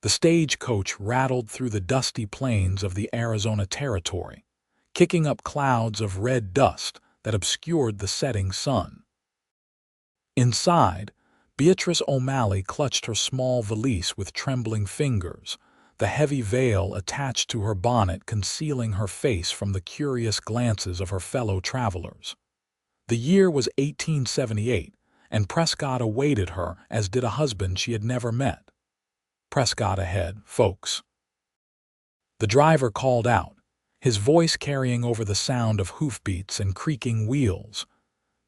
The stagecoach rattled through the dusty plains of the Arizona Territory, kicking up clouds of red dust that obscured the setting sun. Inside, Beatrice O'Malley clutched her small valise with trembling fingers, the heavy veil attached to her bonnet concealing her face from the curious glances of her fellow travelers. The year was 1878, and Prescott awaited her as did a husband she had never met. "Prescott ahead, folks." The driver called out, his voice carrying over the sound of hoofbeats and creaking wheels.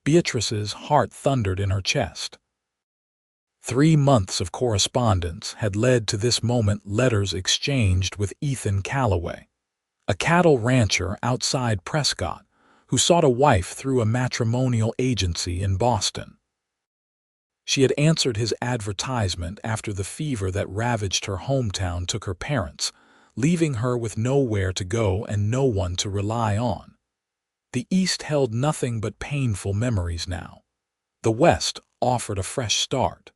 Beatrice's heart thundered in her chest. 3 months of correspondence had led to this moment, letters exchanged with Ethan Calloway, a cattle rancher outside Prescott who sought a wife through a matrimonial agency in Boston. She had answered his advertisement after the fever that ravaged her hometown took her parents, leaving her with nowhere to go and no one to rely on. The East held nothing but painful memories now. The West offered a fresh start.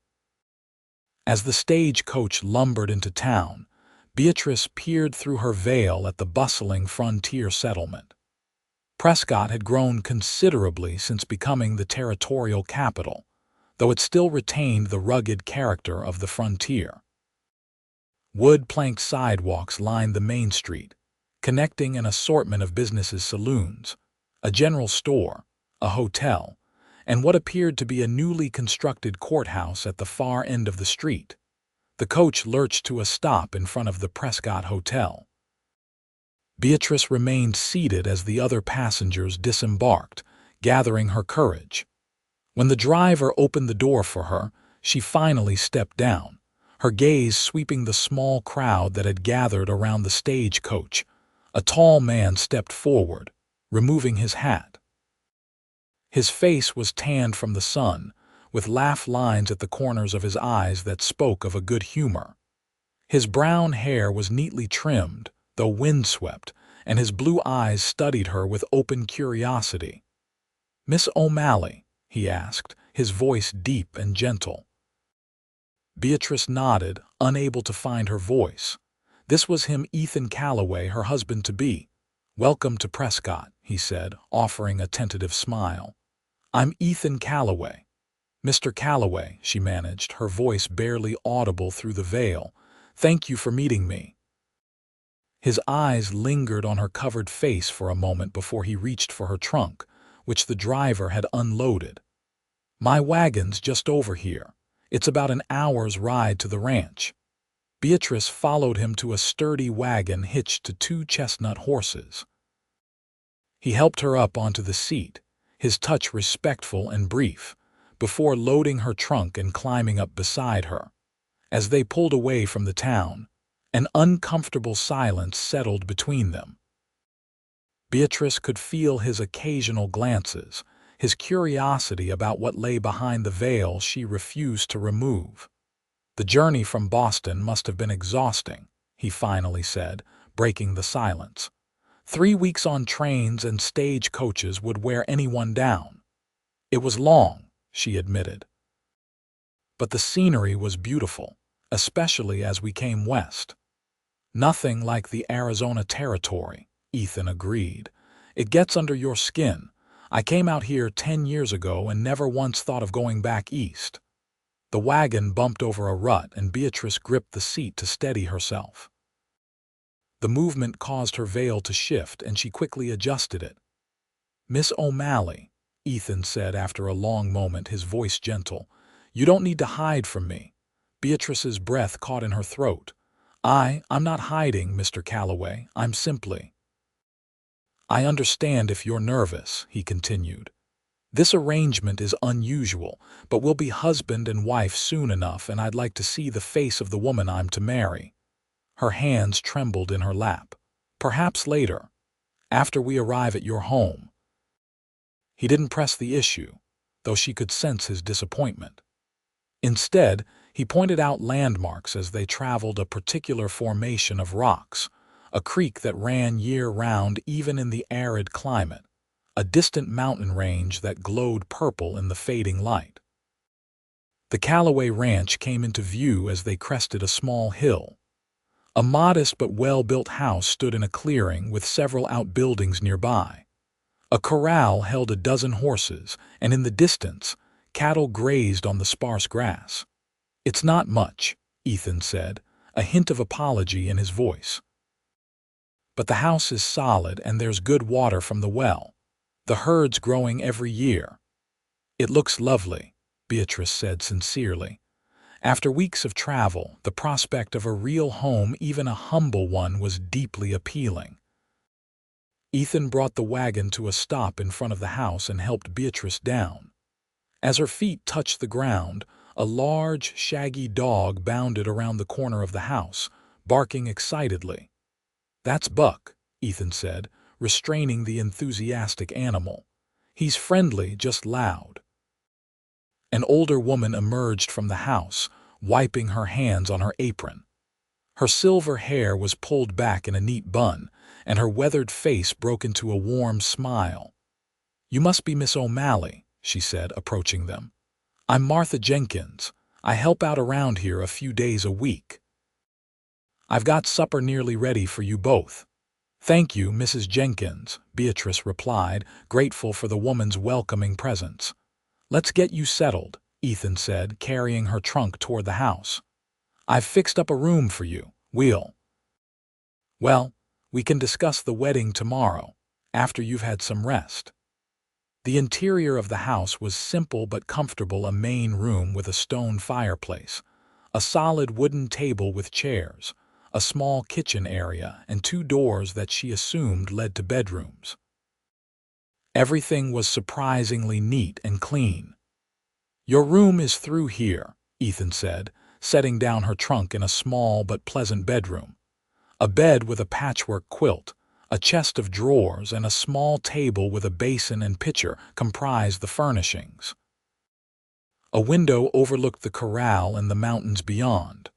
As the stagecoach lumbered into town, Beatrice peered through her veil at the bustling frontier settlement. Prescott had grown considerably since becoming the territorial capital, though it still retained the rugged character of the frontier. Wood-planked sidewalks lined the main street, connecting an assortment of businesses: saloons, a general store, a hotel, and what appeared to be a newly constructed courthouse at the far end of the street. The coach lurched to a stop in front of the Prescott Hotel. Beatrice remained seated as the other passengers disembarked, gathering her courage. When the driver opened the door for her, she finally stepped down, her gaze sweeping the small crowd that had gathered around the stagecoach. A tall man stepped forward, removing his hat. His face was tanned from the sun, with laugh lines at the corners of his eyes that spoke of a good humor. His brown hair was neatly trimmed, though windswept, and his blue eyes studied her with open curiosity. "Miss O'Malley?" he asked, his voice deep and gentle. Beatrice nodded, unable to find her voice. This was him, Ethan Calloway, her husband-to-be. "Welcome to Prescott," he said, offering a tentative smile. "I'm Ethan Calloway." "Mr. Calloway," she managed, her voice barely audible through the veil. "Thank you for meeting me." His eyes lingered on her covered face for a moment before he reached for her trunk, which the driver had unloaded. "My wagon's just over here. It's about an hour's ride to the ranch." Beatrice followed him to a sturdy wagon hitched to 2 chestnut horses. He helped her up onto the seat, his touch respectful and brief, before loading her trunk and climbing up beside her. As they pulled away from the town, an uncomfortable silence settled between them. Beatrice could feel his occasional glances, his curiosity about what lay behind the veil she refused to remove. "The journey from Boston must have been exhausting," he finally said, breaking the silence. 3 weeks on trains and stage coaches would wear anyone down. "It was long," she admitted. "But the scenery was beautiful, especially as we came west." "Nothing like the Arizona Territory," Ethan agreed. "It gets under your skin. I came out here 10 years ago and never once thought of going back east." The wagon bumped over a rut and Beatrice gripped the seat to steady herself. The movement caused her veil to shift and she quickly adjusted it. "Miss O'Malley," Ethan said after a long moment, his voice gentle, "you don't need to hide from me." Beatrice's breath caught in her throat. I'm not hiding, Mr. Calloway. I'm simply—" "I understand if you're nervous," he continued. "This arrangement is unusual, but we'll be husband and wife soon enough, and I'd like to see the face of the woman I'm to marry." Her hands trembled in her lap. "Perhaps later, after we arrive at your home." He didn't press the issue, though she could sense his disappointment. Instead, he pointed out landmarks as they traveled, a particular formation of rocks, a creek that ran year-round even in the arid climate, a distant mountain range that glowed purple in the fading light. The Calloway Ranch came into view as they crested a small hill, A modest but well-built house stood in a clearing with several outbuildings nearby. A corral held a dozen horses, and in the distance, cattle grazed on the sparse grass. "It's not much," Ethan said, a hint of apology in his voice. "But the house is solid and there's good water from the well. The herd's growing every year." "It looks lovely," Beatrice said sincerely. After weeks of travel, the prospect of a real home, even a humble one, was deeply appealing. Ethan brought the wagon to a stop in front of the house and helped Beatrice down. As her feet touched the ground, a large, shaggy dog bounded around the corner of the house, barking excitedly. "That's Buck," Ethan said, restraining the enthusiastic animal. "He's friendly, just loud." An older woman emerged from the house, wiping her hands on her apron. Her silver hair was pulled back in a neat bun, and her weathered face broke into a warm smile. "You must be Miss O'Malley," she said, approaching them. "I'm Martha Jenkins. I help out around here a few days a week. I've got supper nearly ready for you both." "Thank you, Mrs. Jenkins," Beatrice replied, grateful for the woman's welcoming presence. "Let's get you settled," Ethan said, carrying her trunk toward the house. "I've fixed up a room for you. Well, we can discuss the wedding tomorrow, after you've had some rest." The interior of the house was simple but comfortable: a main room with a stone fireplace, a solid wooden table with chairs, a small kitchen area, and 2 doors that she assumed led to bedrooms. Everything was surprisingly neat and clean. "Your room is through here," Ethan said, setting down her trunk in a small but pleasant bedroom. A bed with a patchwork quilt, a chest of drawers, and a small table with a basin and pitcher comprised the furnishings. A window overlooked the corral and the mountains beyond.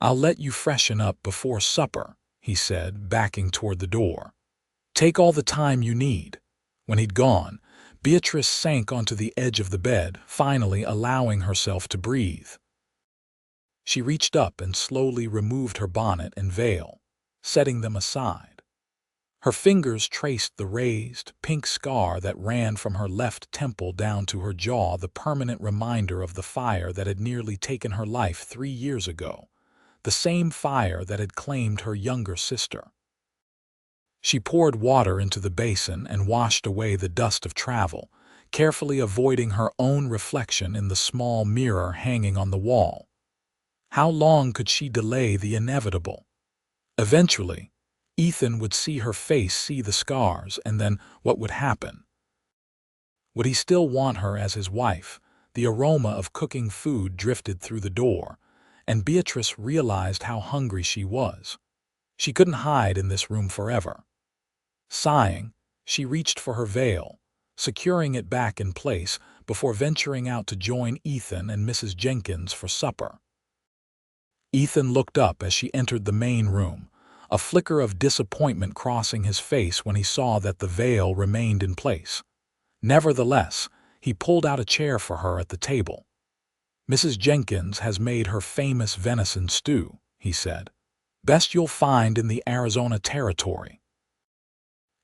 "I'll let you freshen up before supper," he said, backing toward the door. "Take all the time you need." When he'd gone, Beatrice sank onto the edge of the bed, finally allowing herself to breathe. She reached up and slowly removed her bonnet and veil, setting them aside. Her fingers traced the raised, pink scar that ran from her left temple down to her jaw, the permanent reminder of the fire that had nearly taken her life 3 years ago, the same fire that had claimed her younger sister. She poured water into the basin and washed away the dust of travel, carefully avoiding her own reflection in the small mirror hanging on the wall. How long could she delay the inevitable? Eventually, Ethan would see her face, see the scars, and then what would happen? Would he still want her as his wife? The aroma of cooking food drifted through the door, and Beatrice realized how hungry she was. She couldn't hide in this room forever. Sighing, she reached for her veil, securing it back in place before venturing out to join Ethan and Mrs. Jenkins for supper. Ethan looked up as she entered the main room, a flicker of disappointment crossing his face when he saw that the veil remained in place. Nevertheless, he pulled out a chair for her at the table. "Mrs. Jenkins has made her famous venison stew," he said. "Best you'll find in the Arizona territory."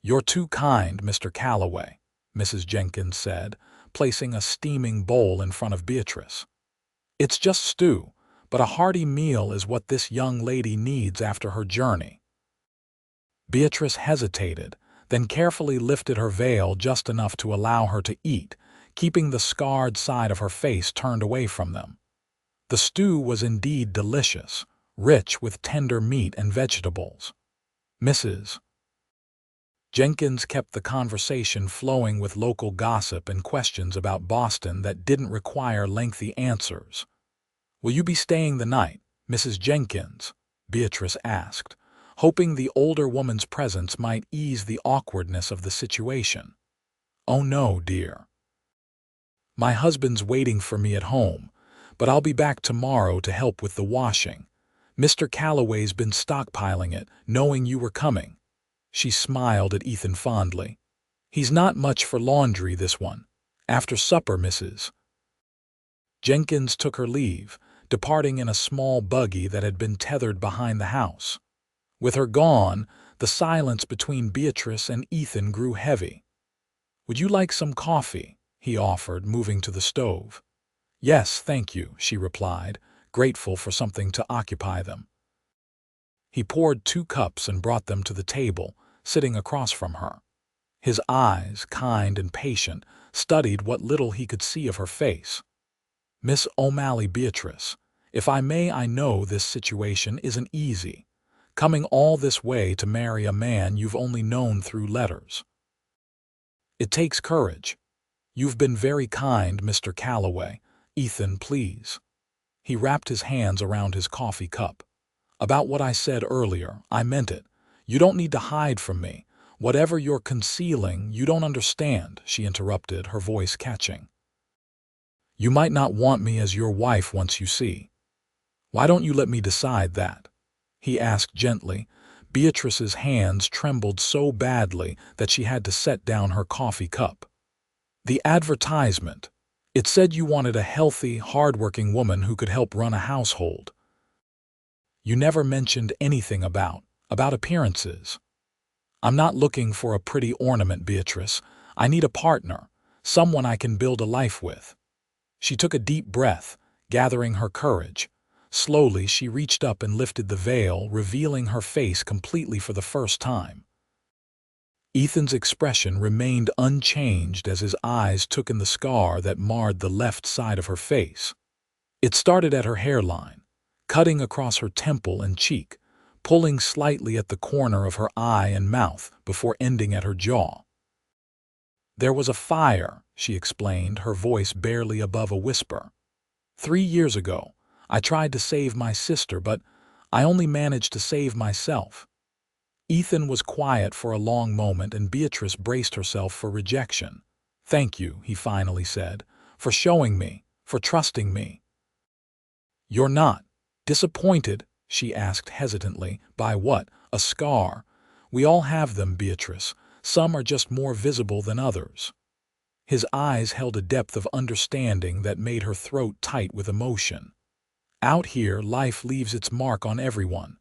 "You're too kind, Mr. Calloway," Mrs. Jenkins said, placing a steaming bowl in front of Beatrice. "It's just stew, but a hearty meal is what this young lady needs after her journey." Beatrice hesitated, then carefully lifted her veil just enough to allow her to eat, keeping the scarred side of her face turned away from them. The stew was indeed delicious, rich with tender meat and vegetables. Mrs. Jenkins kept the conversation flowing with local gossip and questions about Boston that didn't require lengthy answers. "Will you be staying the night, Mrs. Jenkins?" Beatrice asked, hoping the older woman's presence might ease the awkwardness of the situation. "Oh no, dear. My husband's waiting for me at home, but I'll be back tomorrow to help with the washing. Mr. Calloway's been stockpiling it, knowing you were coming." She smiled at Ethan fondly. "He's not much for laundry, this one. After supper, Mrs. Jenkins took her leave, departing in a small buggy that had been tethered behind the house. With her gone, the silence between Beatrice and Ethan grew heavy. "Would you like some coffee?" he offered, moving to the stove. "Yes, thank you," she replied, grateful for something to occupy them. He poured 2 cups and brought them to the table, sitting across from her. His eyes, kind and patient, studied what little he could see of her face. "Miss O'Malley, Beatrice, if I may, I know this situation isn't easy. Coming all this way to marry a man you've only known through letters. It takes courage. You've been very kind, Mr. Calloway. Ethan, please." He wrapped his hands around his coffee cup. "About what I said earlier, I meant it. You don't need to hide from me. Whatever you're concealing, you don't understand," she interrupted, her voice catching. "You might not want me as your wife once you see. Why don't you let me decide that?" he asked gently. Beatrice's hands trembled so badly that she had to set down her coffee cup. "The advertisement. It said you wanted a healthy, hard-working woman who could help run a household. You never mentioned anything about appearances. I'm not looking for a pretty ornament, Beatrice. I need a partner, someone I can build a life with." She took a deep breath, gathering her courage. Slowly, she reached up and lifted the veil, revealing her face completely for the first time. Ethan's expression remained unchanged as his eyes took in the scar that marred the left side of her face. It started at her hairline, cutting across her temple and cheek, pulling slightly at the corner of her eye and mouth before ending at her jaw. "There was a fire," she explained, her voice barely above a whisper. "3 years ago, I tried to save my sister, but I only managed to save myself." Ethan was quiet for a long moment, and Beatrice braced herself for rejection. "Thank you," he finally said, "for showing me, for trusting me." "You're not disappointed?" she asked hesitantly. "By what? A scar? We all have them, Beatrice. Some are just more visible than others." His eyes held a depth of understanding that made her throat tight with emotion. "Out here, life leaves its mark on everyone.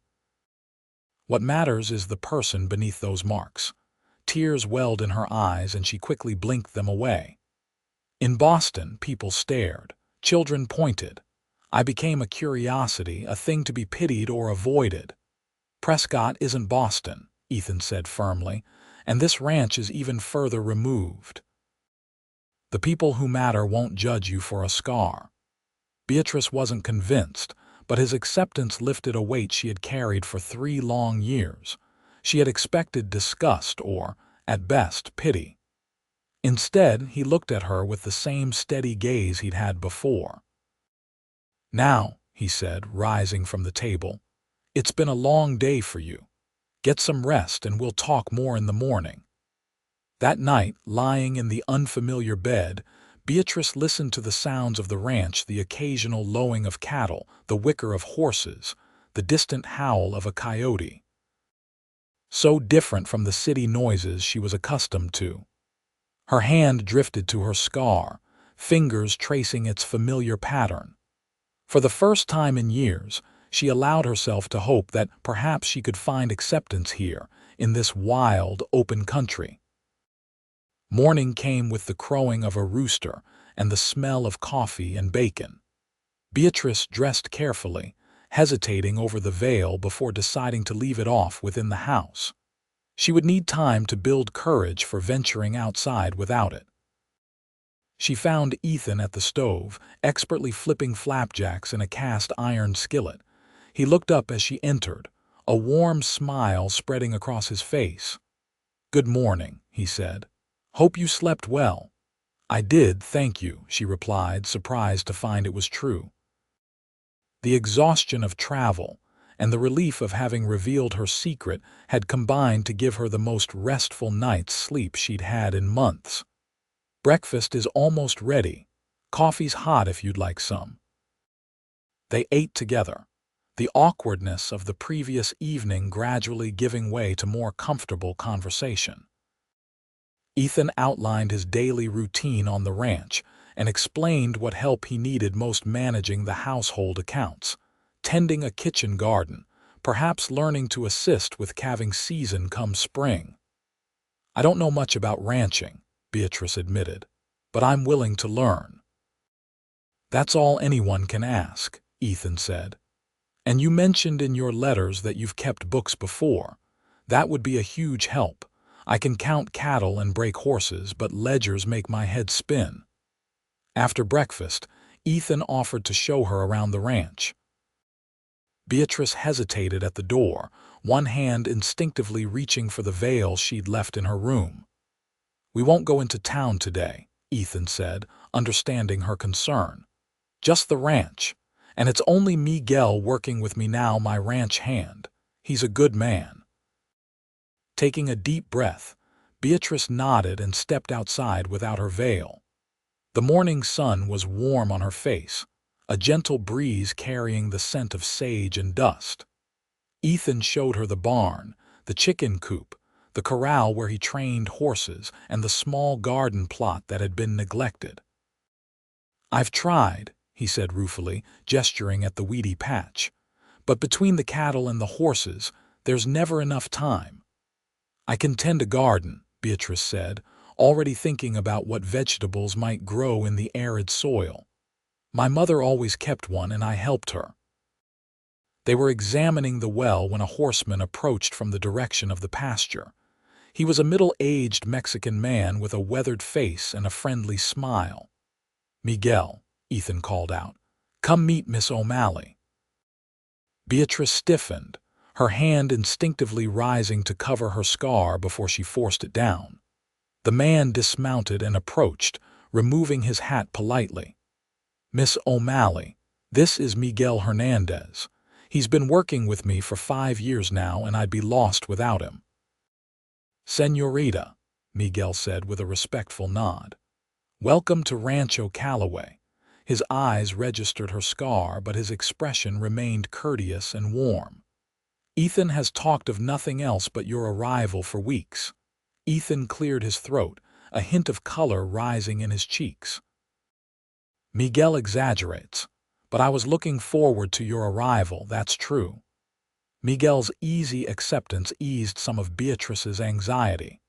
What matters is the person beneath those marks." Tears welled in her eyes, and she quickly blinked them away. "In Boston, people stared. Children pointed. I became a curiosity, a thing to be pitied or avoided." "Prescott isn't Boston," Ethan said firmly, "and this ranch is even further removed. The people who matter won't judge you for a scar." Beatrice wasn't convinced, but his acceptance lifted a weight she had carried for 3 long years. She had expected disgust or, at best, pity. Instead, he looked at her with the same steady gaze he'd had before. "Now," he said, rising from the table, "it's been a long day for you. Get some rest and we'll talk more in the morning." That night, lying in the unfamiliar bed, Beatrice listened to the sounds of the ranch, the occasional lowing of cattle, the whicker of horses, the distant howl of a coyote. So different from the city noises she was accustomed to. Her hand drifted to her scar, fingers tracing its familiar pattern. For the first time in years, she allowed herself to hope that perhaps she could find acceptance here, in this wild, open country. Morning came with the crowing of a rooster and the smell of coffee and bacon. Beatrice dressed carefully, hesitating over the veil before deciding to leave it off within the house. She would need time to build courage for venturing outside without it. She found Ethan at the stove, expertly flipping flapjacks in a cast-iron skillet. He looked up as she entered, a warm smile spreading across his face. "Good morning," he said. "Hope you slept well." "I did, thank you," she replied, surprised to find it was true. The exhaustion of travel and the relief of having revealed her secret had combined to give her the most restful night's sleep she'd had in months. "Breakfast is almost ready. Coffee's hot if you'd like some." They ate together, the awkwardness of the previous evening gradually giving way to more comfortable conversation. Ethan outlined his daily routine on the ranch, and explained what help he needed most managing the household accounts, tending a kitchen garden, perhaps learning to assist with calving season come spring. "I don't know much about ranching," Beatrice admitted, "but I'm willing to learn." "That's all anyone can ask," Ethan said. "And you mentioned in your letters that you've kept books before. That would be a huge help. I can count cattle and break horses, but ledgers make my head spin." After breakfast, Ethan offered to show her around the ranch. Beatrice hesitated at the door, one hand instinctively reaching for the veil she'd left in her room. "We won't go into town today," Ethan said, understanding her concern. "Just the ranch. And it's only Miguel working with me now, my ranch hand. He's a good man." Taking a deep breath, Beatrice nodded and stepped outside without her veil. The morning sun was warm on her face, a gentle breeze carrying the scent of sage and dust. Ethan showed her the barn, the chicken coop, the corral where he trained horses, and the small garden plot that had been neglected. "I've tried," he said ruefully, gesturing at the weedy patch. "But between the cattle and the horses, there's never enough time." "I can tend a garden," Beatrice said, already thinking about what vegetables might grow in the arid soil. "My mother always kept one, and I helped her." They were examining the well when a horseman approached from the direction of the pasture. He was a middle-aged Mexican man with a weathered face and a friendly smile. "Miguel," Ethan called out, "come meet Miss O'Malley." Beatrice stiffened, her hand instinctively rising to cover her scar before she forced it down. The man dismounted and approached, removing his hat politely. "Miss O'Malley, this is Miguel Hernandez. He's been working with me for 5 years now, and I'd be lost without him." "Señorita," Miguel said with a respectful nod. "Welcome to Rancho Calloway." His eyes registered her scar, but his expression remained courteous and warm. "Ethan has talked of nothing else but your arrival for weeks." Ethan cleared his throat, a hint of color rising in his cheeks. "Miguel exaggerates, but I was looking forward to your arrival, that's true." Miguel's easy acceptance eased some of Beatrice's anxiety.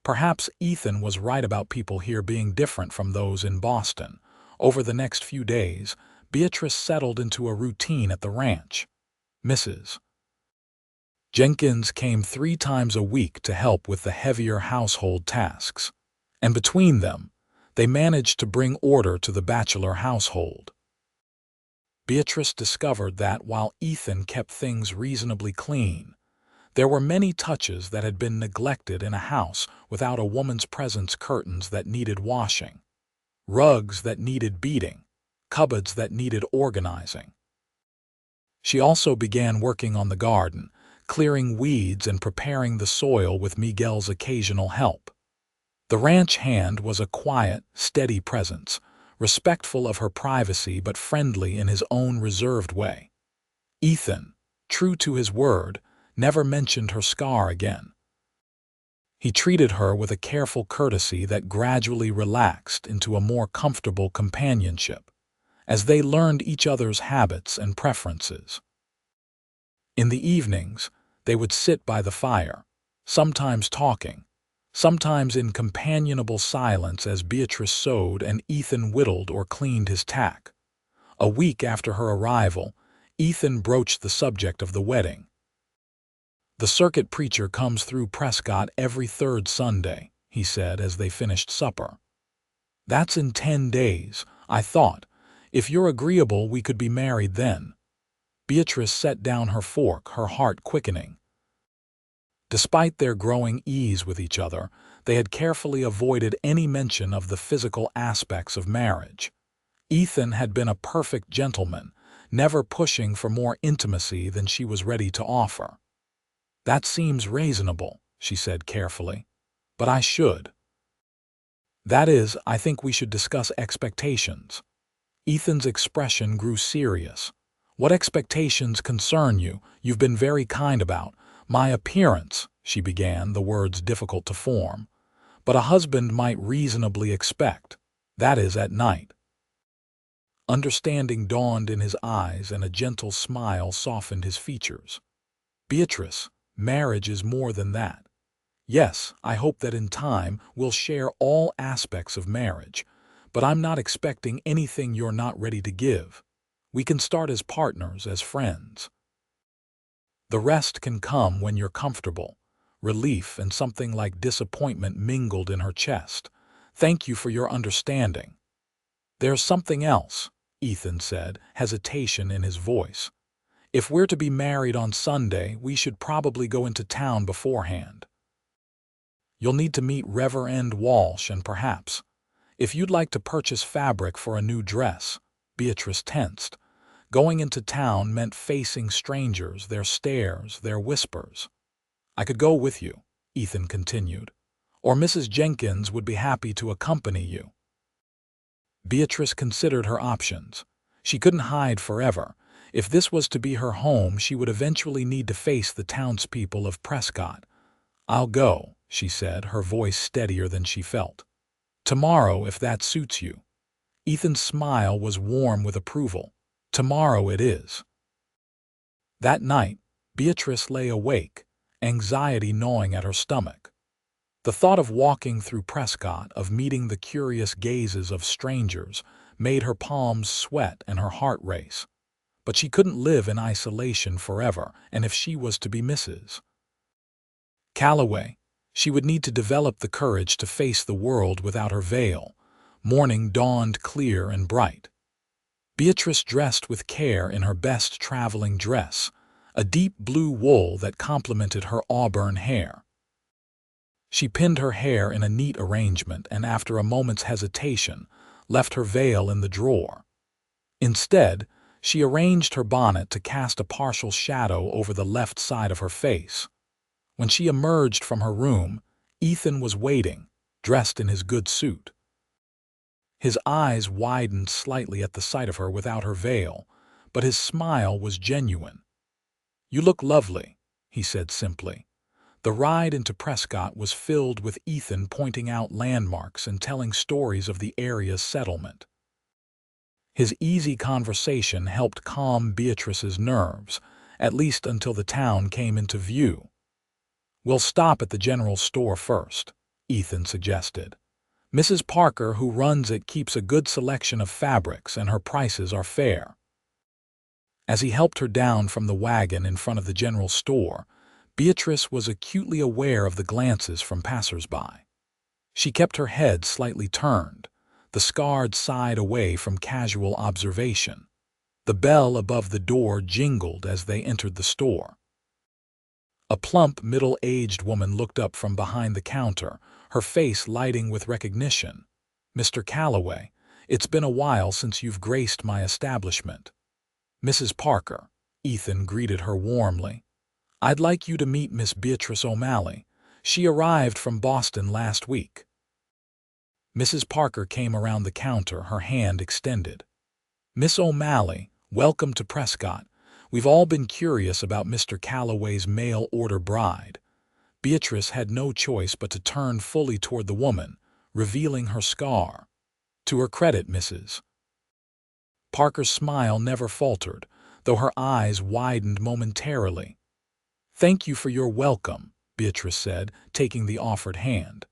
Perhaps Ethan was right about people here being different from those in Boston. Over the next few days, Beatrice settled into a routine at the ranch. Mrs. Jenkins came 3 times a week to help with the heavier household tasks, and between them, they managed to bring order to the bachelor household. Beatrice discovered that while Ethan kept things reasonably clean, there were many touches that had been neglected in a house without a woman's presence: curtains that needed washing, rugs that needed beating, cupboards that needed organizing. She also began working on the garden, clearing weeds and preparing the soil with Miguel's occasional help. The ranch hand was a quiet, steady presence, respectful of her privacy but friendly in his own reserved way. Ethan, true to his word, never mentioned her scar again. He treated her with a careful courtesy that gradually relaxed into a more comfortable companionship, as they learned each other's habits and preferences. In the evenings, they would sit by the fire, sometimes talking, sometimes in companionable silence as Beatrice sewed and Ethan whittled or cleaned his tack. A week after her arrival, Ethan broached the subject of the wedding. "The circuit preacher comes through Prescott every 3rd Sunday," he said as they finished supper. "That's in 10 days, I thought. If you're agreeable, we could be married then." Beatrice set down her fork, her heart quickening. Despite their growing ease with each other, they had carefully avoided any mention of the physical aspects of marriage. Ethan had been a perfect gentleman, never pushing for more intimacy than she was ready to offer. "That seems reasonable," she said carefully. "But I should. That is, I think we should discuss expectations." Ethan's expression grew serious. "What expectations concern you? You've been very kind about my appearance," she began, the words difficult to form. "But a husband might reasonably expect." That is at night. Understanding dawned in his eyes and a gentle smile softened his features. Beatrice, marriage is more than that. Yes, I hope that in time we'll share all aspects of marriage, but I'm not expecting anything you're not ready to give. We can start as partners, as friends. The rest can come when you're comfortable. Relief and something like disappointment mingled in her chest. Thank you for your understanding. There's something else, Ethan said, hesitation in his voice. If we're to be married on Sunday, we should probably go into town beforehand. You'll need to meet Reverend Walsh and perhaps, if you'd like to purchase fabric for a new dress. Beatrice tensed. Going into town meant facing strangers, their stares, their whispers. I could go with you, Ethan continued, or Mrs. Jenkins would be happy to accompany you. Beatrice considered her options. She couldn't hide forever. If this was to be her home, she would eventually need to face the townspeople of Prescott. I'll go, she said, her voice steadier than she felt. Tomorrow, if that suits you. Ethan's smile was warm with approval. Tomorrow it is. That night, Beatrice lay awake, anxiety gnawing at her stomach. The thought of walking through Prescott, of meeting the curious gazes of strangers, made her palms sweat and her heart race. But she couldn't live in isolation forever, and if she was to be Mrs. Calloway, she would need to develop the courage to face the world without her veil. Morning dawned clear and bright. Beatrice dressed with care in her best traveling dress, a deep blue wool that complemented her auburn hair. She pinned her hair in a neat arrangement and, after a moment's hesitation, left her veil in the drawer. Instead, she arranged her bonnet to cast a partial shadow over the left side of her face. When she emerged from her room, Ethan was waiting, dressed in his good suit. His eyes widened slightly at the sight of her without her veil, but his smile was genuine. You look lovely, he said simply. The ride into Prescott was filled with Ethan pointing out landmarks and telling stories of the area's settlement. His easy conversation helped calm Beatrice's nerves, at least until the town came into view. We'll stop at the general store first, Ethan suggested. Mrs. Parker, who runs it, keeps a good selection of fabrics and her prices are fair. As he helped her down from the wagon in front of the general store, Beatrice was acutely aware of the glances from passers-by. She kept her head slightly turned, the scarred side away from casual observation. The bell above the door jingled as they entered the store. A plump, middle-aged woman looked up from behind the counter, her face lighting with recognition. Mr. Calloway, it's been a while since you've graced my establishment. Mrs. Parker, Ethan greeted her warmly. I'd like you to meet Miss Beatrice O'Malley. She arrived from Boston last week. Mrs. Parker came around the counter, her hand extended. Miss O'Malley, welcome to Prescott. We've all been curious about Mr. Calloway's mail-order bride. Beatrice had no choice but to turn fully toward the woman, revealing her scar. To her credit, Mrs. Parker's smile never faltered, though her eyes widened momentarily. Thank you for your welcome, Beatrice said, taking the offered hand.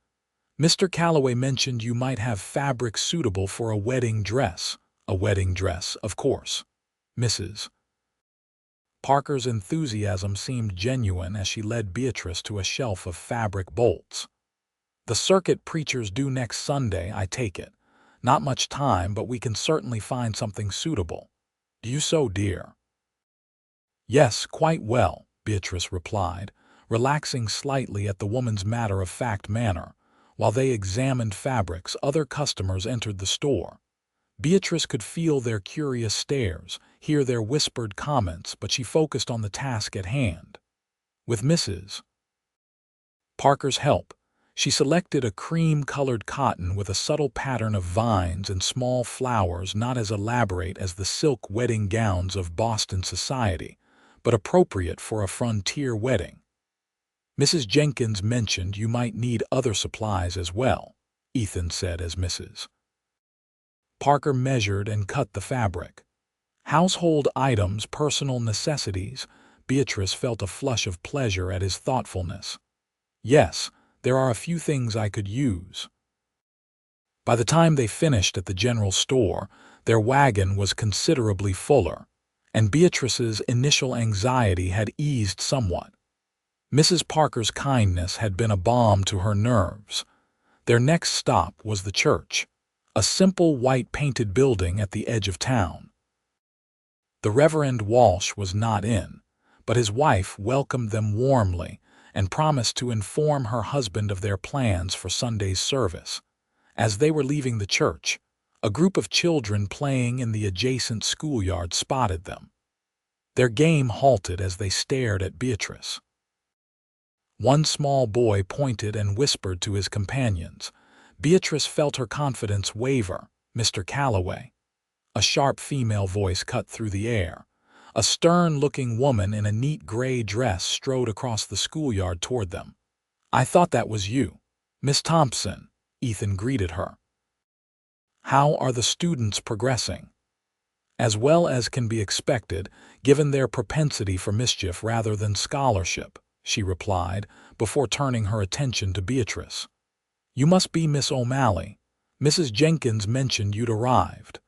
Mr. Calloway mentioned you might have fabric suitable for a wedding dress. A wedding dress, of course. Mrs. Parker's enthusiasm seemed genuine as she led Beatrice to a shelf of fabric bolts. The circuit preacher's due next Sunday, I take it. Not much time, but we can certainly find something suitable. Do you sew, dear? Yes, quite well, Beatrice replied, relaxing slightly at the woman's matter-of-fact manner. While they examined fabrics, other customers entered the store. Beatrice could feel their curious stares, hear their whispered comments, but she focused on the task at hand. With Mrs. Parker's help, she selected a cream-colored cotton with a subtle pattern of vines and small flowers, not as elaborate as the silk wedding gowns of Boston society, but appropriate for a frontier wedding. Mrs. Jenkins mentioned you might need other supplies as well, Ethan said as Mrs. Parker measured and cut the fabric. Household items, personal necessities. Beatrice felt a flush of pleasure at his thoughtfulness. Yes, there are a few things I could use. By the time they finished at the general store, their wagon was considerably fuller, and Beatrice's initial anxiety had eased somewhat. Mrs. Parker's kindness had been a balm to her nerves. Their next stop was the church, a simple white-painted building at the edge of town. The Reverend Walsh was not in, but his wife welcomed them warmly and promised to inform her husband of their plans for Sunday's service. As they were leaving the church, a group of children playing in the adjacent schoolyard spotted them. Their game halted as they stared at Beatrice. One small boy pointed and whispered to his companions. Beatrice felt her confidence waver. "Mr. Calloway." A sharp female voice cut through the air. A stern-looking woman in a neat gray dress strode across the schoolyard toward them. "I thought that was you." "Miss Thompson," Ethan greeted her. "How are the students progressing?" "As well as can be expected, given their propensity for mischief rather than scholarship," she replied, before turning her attention to Beatrice. "You must be Miss O'Malley. Mrs. Jenkins mentioned you'd arrived."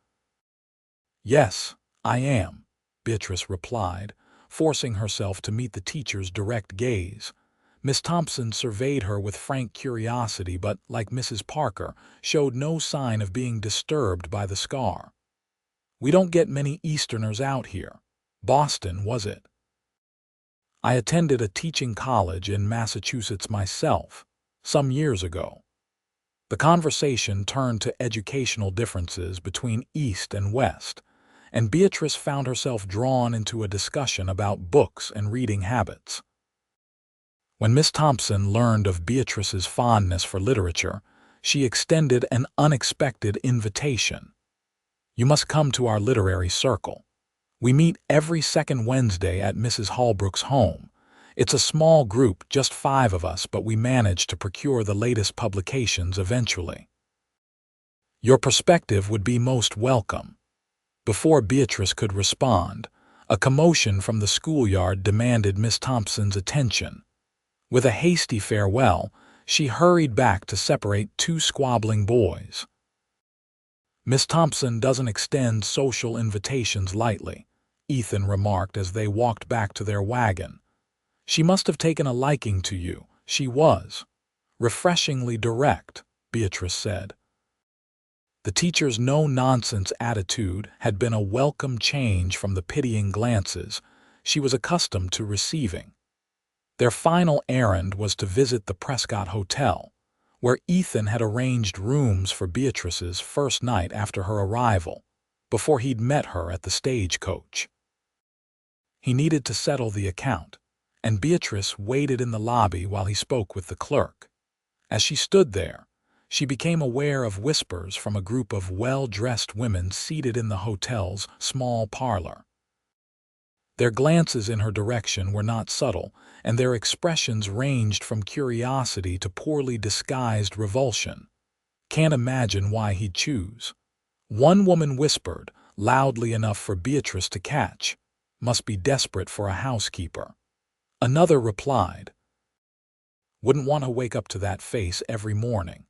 "Yes, I am," Beatrice replied, forcing herself to meet the teacher's direct gaze. Miss Thompson surveyed her with frank curiosity but, like Mrs. Parker, showed no sign of being disturbed by the scar. "We don't get many Easterners out here. Boston, was it?" "I attended a teaching college in Massachusetts myself, some years ago." The conversation turned to educational differences between East and West, and Beatrice found herself drawn into a discussion about books and reading habits. When Miss Thompson learned of Beatrice's fondness for literature, she extended an unexpected invitation. "You must come to our literary circle. We meet every second Wednesday at Mrs. Holbrook's home. It's a small group, just 5 of us, but we manage to procure the latest publications eventually. Your perspective would be most welcome." Before Beatrice could respond, a commotion from the schoolyard demanded Miss Thompson's attention. With a hasty farewell, she hurried back to separate 2 squabbling boys. "Miss Thompson doesn't extend social invitations lightly," Ethan remarked as they walked back to their wagon. "She must have taken a liking to you." "She was refreshingly direct," Beatrice said. The teacher's no-nonsense attitude had been a welcome change from the pitying glances she was accustomed to receiving. Their final errand was to visit the Prescott Hotel, where Ethan had arranged rooms for Beatrice's first night after her arrival, before he'd met her at the stagecoach. He needed to settle the account, and Beatrice waited in the lobby while he spoke with the clerk. As she stood there, she became aware of whispers from a group of well-dressed women seated in the hotel's small parlor. Their glances in her direction were not subtle, and their expressions ranged from curiosity to poorly disguised revulsion. "Can't imagine why he'd choose." One woman whispered, loudly enough for Beatrice to catch, "Must be desperate for a housekeeper." Another replied, "Wouldn't want to wake up to that face every morning."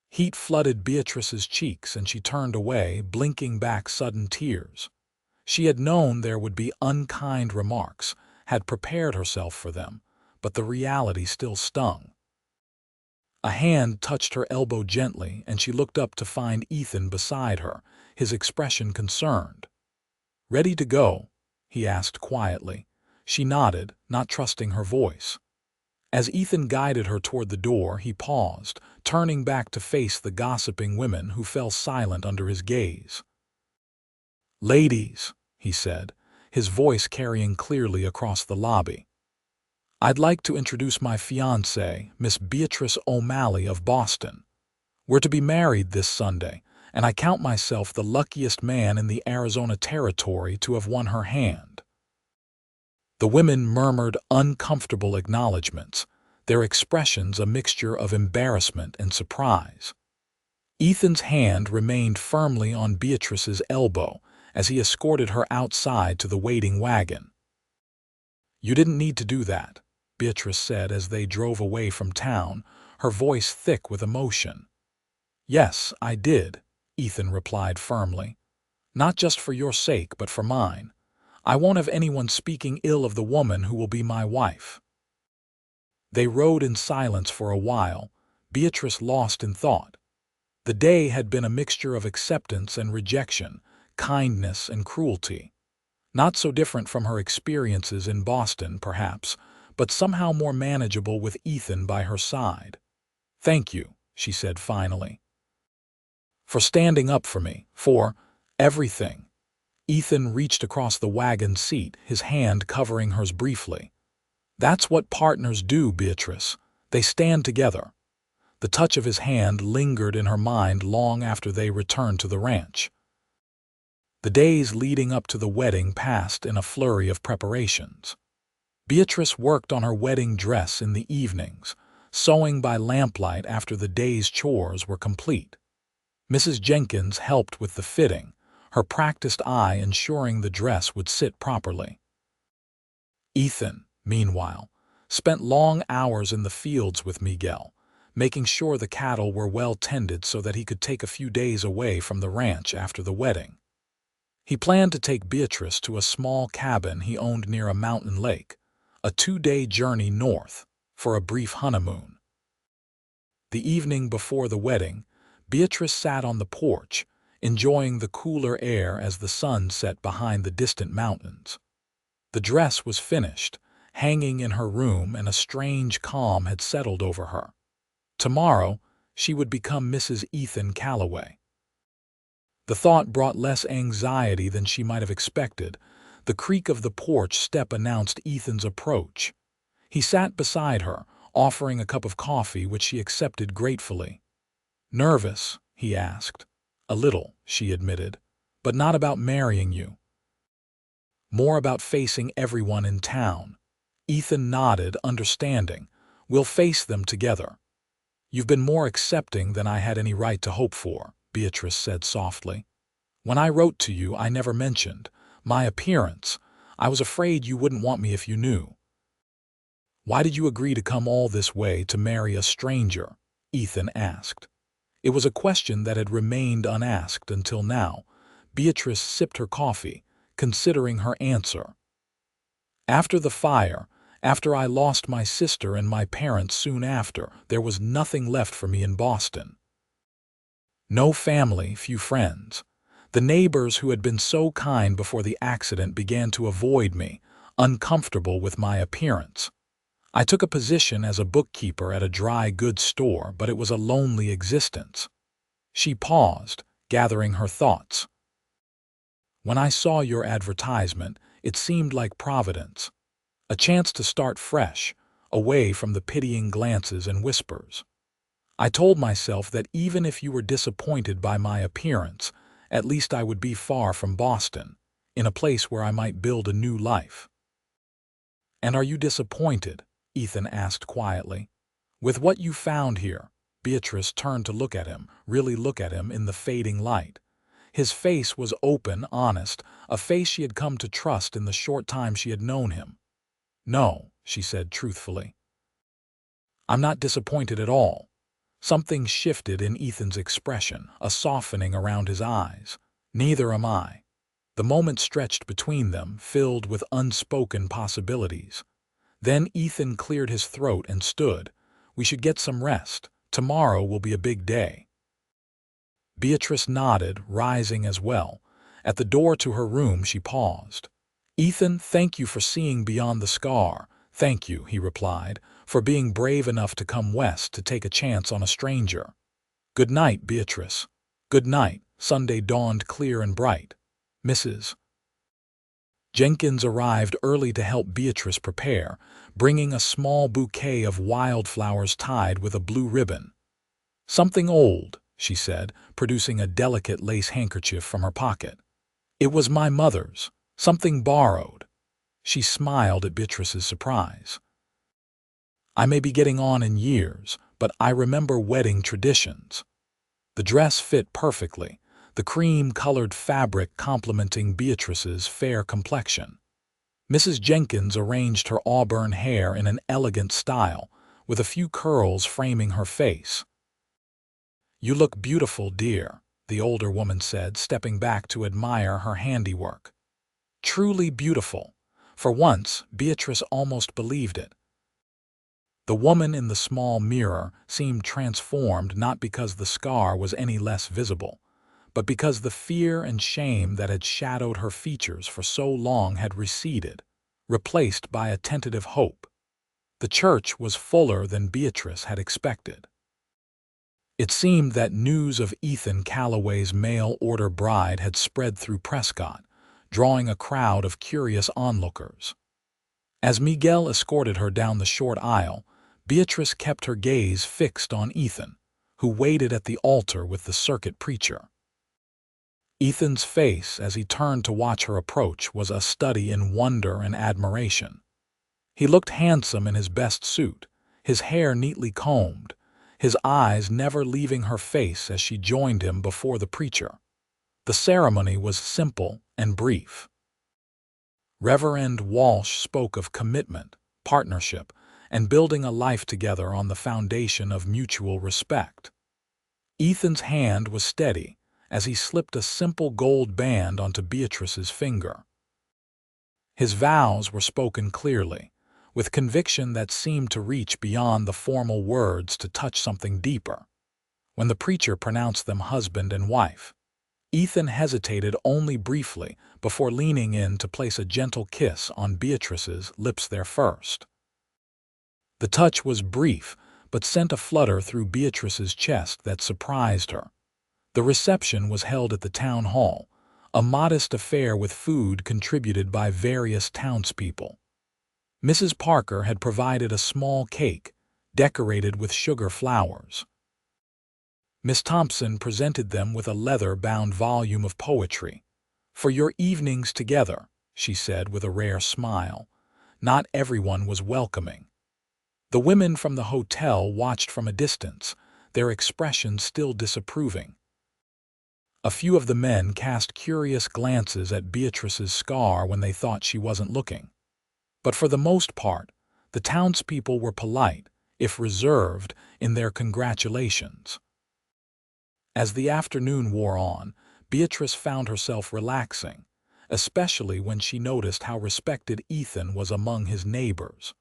Heat flooded Beatrice's cheeks and she turned away, blinking back sudden tears. She had known there would be unkind remarks, had prepared herself for them, but the reality still stung. A hand touched her elbow gently and she looked up to find Ethan beside her, his expression concerned. "Ready to go?" he asked quietly. She nodded, not trusting her voice. As Ethan guided her toward the door, he paused, turning back to face the gossiping women who fell silent under his gaze. "Ladies," he said, his voice carrying clearly across the lobby, "I'd like to introduce my fiancée, Miss Beatrice O'Malley of Boston. We're to be married this Sunday, and I count myself the luckiest man in the Arizona Territory to have won her hand." The women murmured uncomfortable acknowledgments, their expressions a mixture of embarrassment and surprise. Ethan's hand remained firmly on Beatrice's elbow as he escorted her outside to the waiting wagon. "You didn't need to do that," Beatrice said as they drove away from town, her voice thick with emotion. "Yes, I did," Ethan replied firmly. "Not just for your sake, but for mine. I won't have anyone speaking ill of the woman who will be my wife." They rode in silence for a while, Beatrice lost in thought. The day had been a mixture of acceptance and rejection, kindness and cruelty. Not so different from her experiences in Boston, perhaps, but somehow more manageable with Ethan by her side. "Thank you," she said finally, "for standing up for me, for everything." Ethan reached across the wagon seat, his hand covering hers briefly. "That's what partners do, Beatrice. They stand together." The touch of his hand lingered in her mind long after they returned to the ranch. The days leading up to the wedding passed in a flurry of preparations. Beatrice worked on her wedding dress in the evenings, sewing by lamplight after the day's chores were complete. Mrs. Jenkins helped with the fitting, her practiced eye ensuring the dress would sit properly. Ethan, meanwhile, spent long hours in the fields with Miguel, making sure the cattle were well tended so that he could take a few days away from the ranch after the wedding. He planned to take Beatrice to a small cabin he owned near a mountain lake, a 2-day journey north, for a brief honeymoon. The evening before the wedding, Beatrice sat on the porch, enjoying the cooler air as the sun set behind the distant mountains. The dress was finished, hanging in her room, and a strange calm had settled over her. Tomorrow, she would become Mrs. Ethan Calloway. The thought brought less anxiety than she might have expected. The creak of the porch step announced Ethan's approach. He sat beside her, offering a cup of coffee, which she accepted gratefully. "Nervous?" he asked. "A little," she admitted, "but not about marrying you. More about facing everyone in town." Ethan nodded, understanding. "We'll face them together." "You've been more accepting than I had any right to hope for," Beatrice said softly. "When I wrote to you, I never mentioned my appearance. I was afraid you wouldn't want me if you knew." "Why did you agree to come all this way to marry a stranger?" Ethan asked. It was a question that had remained unasked until now. Beatrice sipped her coffee, considering her answer. "After the fire, after I lost my sister and my parents soon after, there was nothing left for me in Boston. No family, few friends. The neighbors who had been so kind before the accident began to avoid me, uncomfortable with my appearance. I took a position as a bookkeeper at a dry goods store, but it was a lonely existence." She paused, gathering her thoughts. "When I saw your advertisement, it seemed like providence. A chance to start fresh, away from the pitying glances and whispers. I told myself that even if you were disappointed by my appearance, at least I would be far from Boston, in a place where I might build a new life." "And are you disappointed?" Ethan asked quietly. "With what you found here?" Beatrice turned to look at him, really look at him in the fading light. His face was open, honest, a face she had come to trust in the short time she had known him. "No," she said truthfully. "I'm not disappointed at all." Something shifted in Ethan's expression, a softening around his eyes. "Neither am I." The moment stretched between them, filled with unspoken possibilities. Then Ethan cleared his throat and stood. "We should get some rest. Tomorrow will be a big day." Beatrice nodded, rising as well. At the door to her room she paused. "Ethan, thank you for seeing beyond the scar." "Thank you," he replied, "for being brave enough to come west to take a chance on a stranger." "Good night, Beatrice." "Good night." Sunday dawned clear and bright. Mrs. Jenkins arrived early to help Beatrice prepare, bringing a small bouquet of wildflowers tied with a blue ribbon. "Something old," she said, producing a delicate lace handkerchief from her pocket. "It was my mother's. Something borrowed." She smiled at Beatrice's surprise. "I may be getting on in years, but I remember wedding traditions." The dress fit perfectly, the cream-colored fabric complementing Beatrice's fair complexion. Mrs. Jenkins arranged her auburn hair in an elegant style, with a few curls framing her face. "You look beautiful, dear," the older woman said, stepping back to admire her handiwork. Truly beautiful. For once, Beatrice almost believed it. The woman in the small mirror seemed transformed not because the scar was any less visible, but because the fear and shame that had shadowed her features for so long had receded, replaced by a tentative hope. The church was fuller than Beatrice had expected. It seemed that news of Ethan Calloway's mail-order bride had spread through Prescott, drawing a crowd of curious onlookers. As Miguel escorted her down the short aisle, Beatrice kept her gaze fixed on Ethan, who waited at the altar with the circuit preacher. Ethan's face, as he turned to watch her approach, was a study in wonder and admiration. He looked handsome in his best suit, his hair neatly combed, his eyes never leaving her face as she joined him before the preacher. The ceremony was simple and brief. Reverend Walsh spoke of commitment, partnership, and building a life together on the foundation of mutual respect. Ethan's hand was steady as he slipped a simple gold band onto Beatrice's finger. His vows were spoken clearly, with conviction that seemed to reach beyond the formal words to touch something deeper. When the preacher pronounced them husband and wife, Ethan hesitated only briefly before leaning in to place a gentle kiss on Beatrice's lips there first. The touch was brief, but sent a flutter through Beatrice's chest that surprised her. The reception was held at the town hall, a modest affair with food contributed by various townspeople. Mrs. Parker had provided a small cake, decorated with sugar flowers. Miss Thompson presented them with a leather-bound volume of poetry. "For your evenings together," she said with a rare smile. Not everyone was welcoming. The women from the hotel watched from a distance, their expressions still disapproving. A few of the men cast curious glances at Beatrice's scar when they thought she wasn't looking. But for the most part, the townspeople were polite, if reserved, in their congratulations. As the afternoon wore on, Beatrice found herself relaxing, especially when she noticed how respected Ethan was among his neighbors.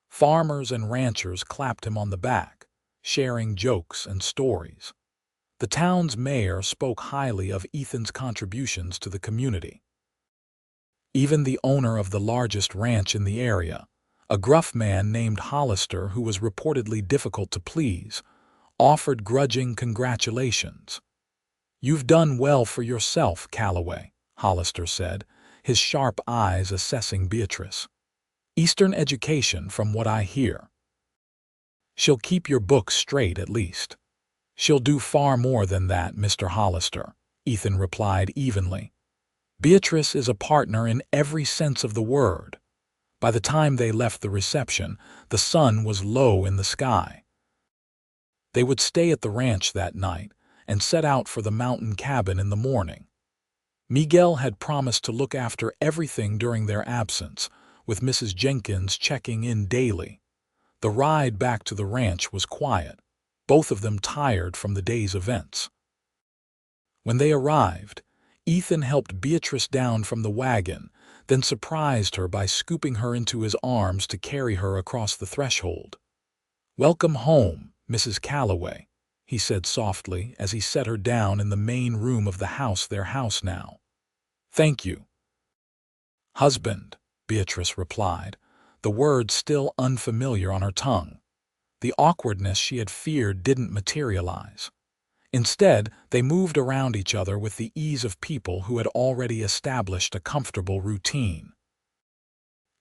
Farmers and ranchers clapped him on the back, sharing jokes and stories. The town's mayor spoke highly of Ethan's contributions to the community. Even the owner of the largest ranch in the area, a gruff man named Hollister who was reportedly difficult to please, offered grudging congratulations. "You've done well for yourself, Calloway," Hollister said, his sharp eyes assessing Beatrice. "Eastern education, from what I hear. She'll keep your books straight at least." "She'll do far more than that, Mr. Hollister," Ethan replied evenly. "Beatrice is a partner in every sense of the word." By the time they left the reception, the sun was low in the sky. They would stay at the ranch that night and set out for the mountain cabin in the morning. Miguel had promised to look after everything during their absence, with Mrs. Jenkins checking in daily. The ride back to the ranch was quiet, both of them tired from the day's events. When they arrived, Ethan helped Beatrice down from the wagon, then surprised her by scooping her into his arms to carry her across the threshold. "Welcome home, Mrs. Calloway," he said softly as he set her down in the main room of the house, their house now. "Thank you." "Husband," Beatrice replied, the word still unfamiliar on her tongue. The awkwardness she had feared didn't materialize. Instead, they moved around each other with the ease of people who had already established a comfortable routine.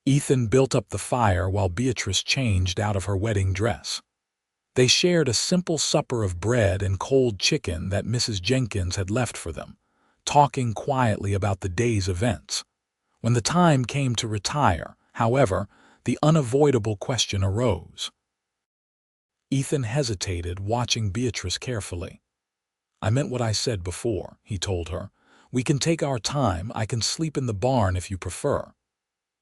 Ethan built up the fire while Beatrice changed out of her wedding dress. They shared a simple supper of bread and cold chicken that Mrs. Jenkins had left for them, talking quietly about the day's events. When the time came to retire, however, the unavoidable question arose. Ethan hesitated, watching Beatrice carefully. I meant what I said before, he told her. We can take our time. I can sleep in the barn if you prefer.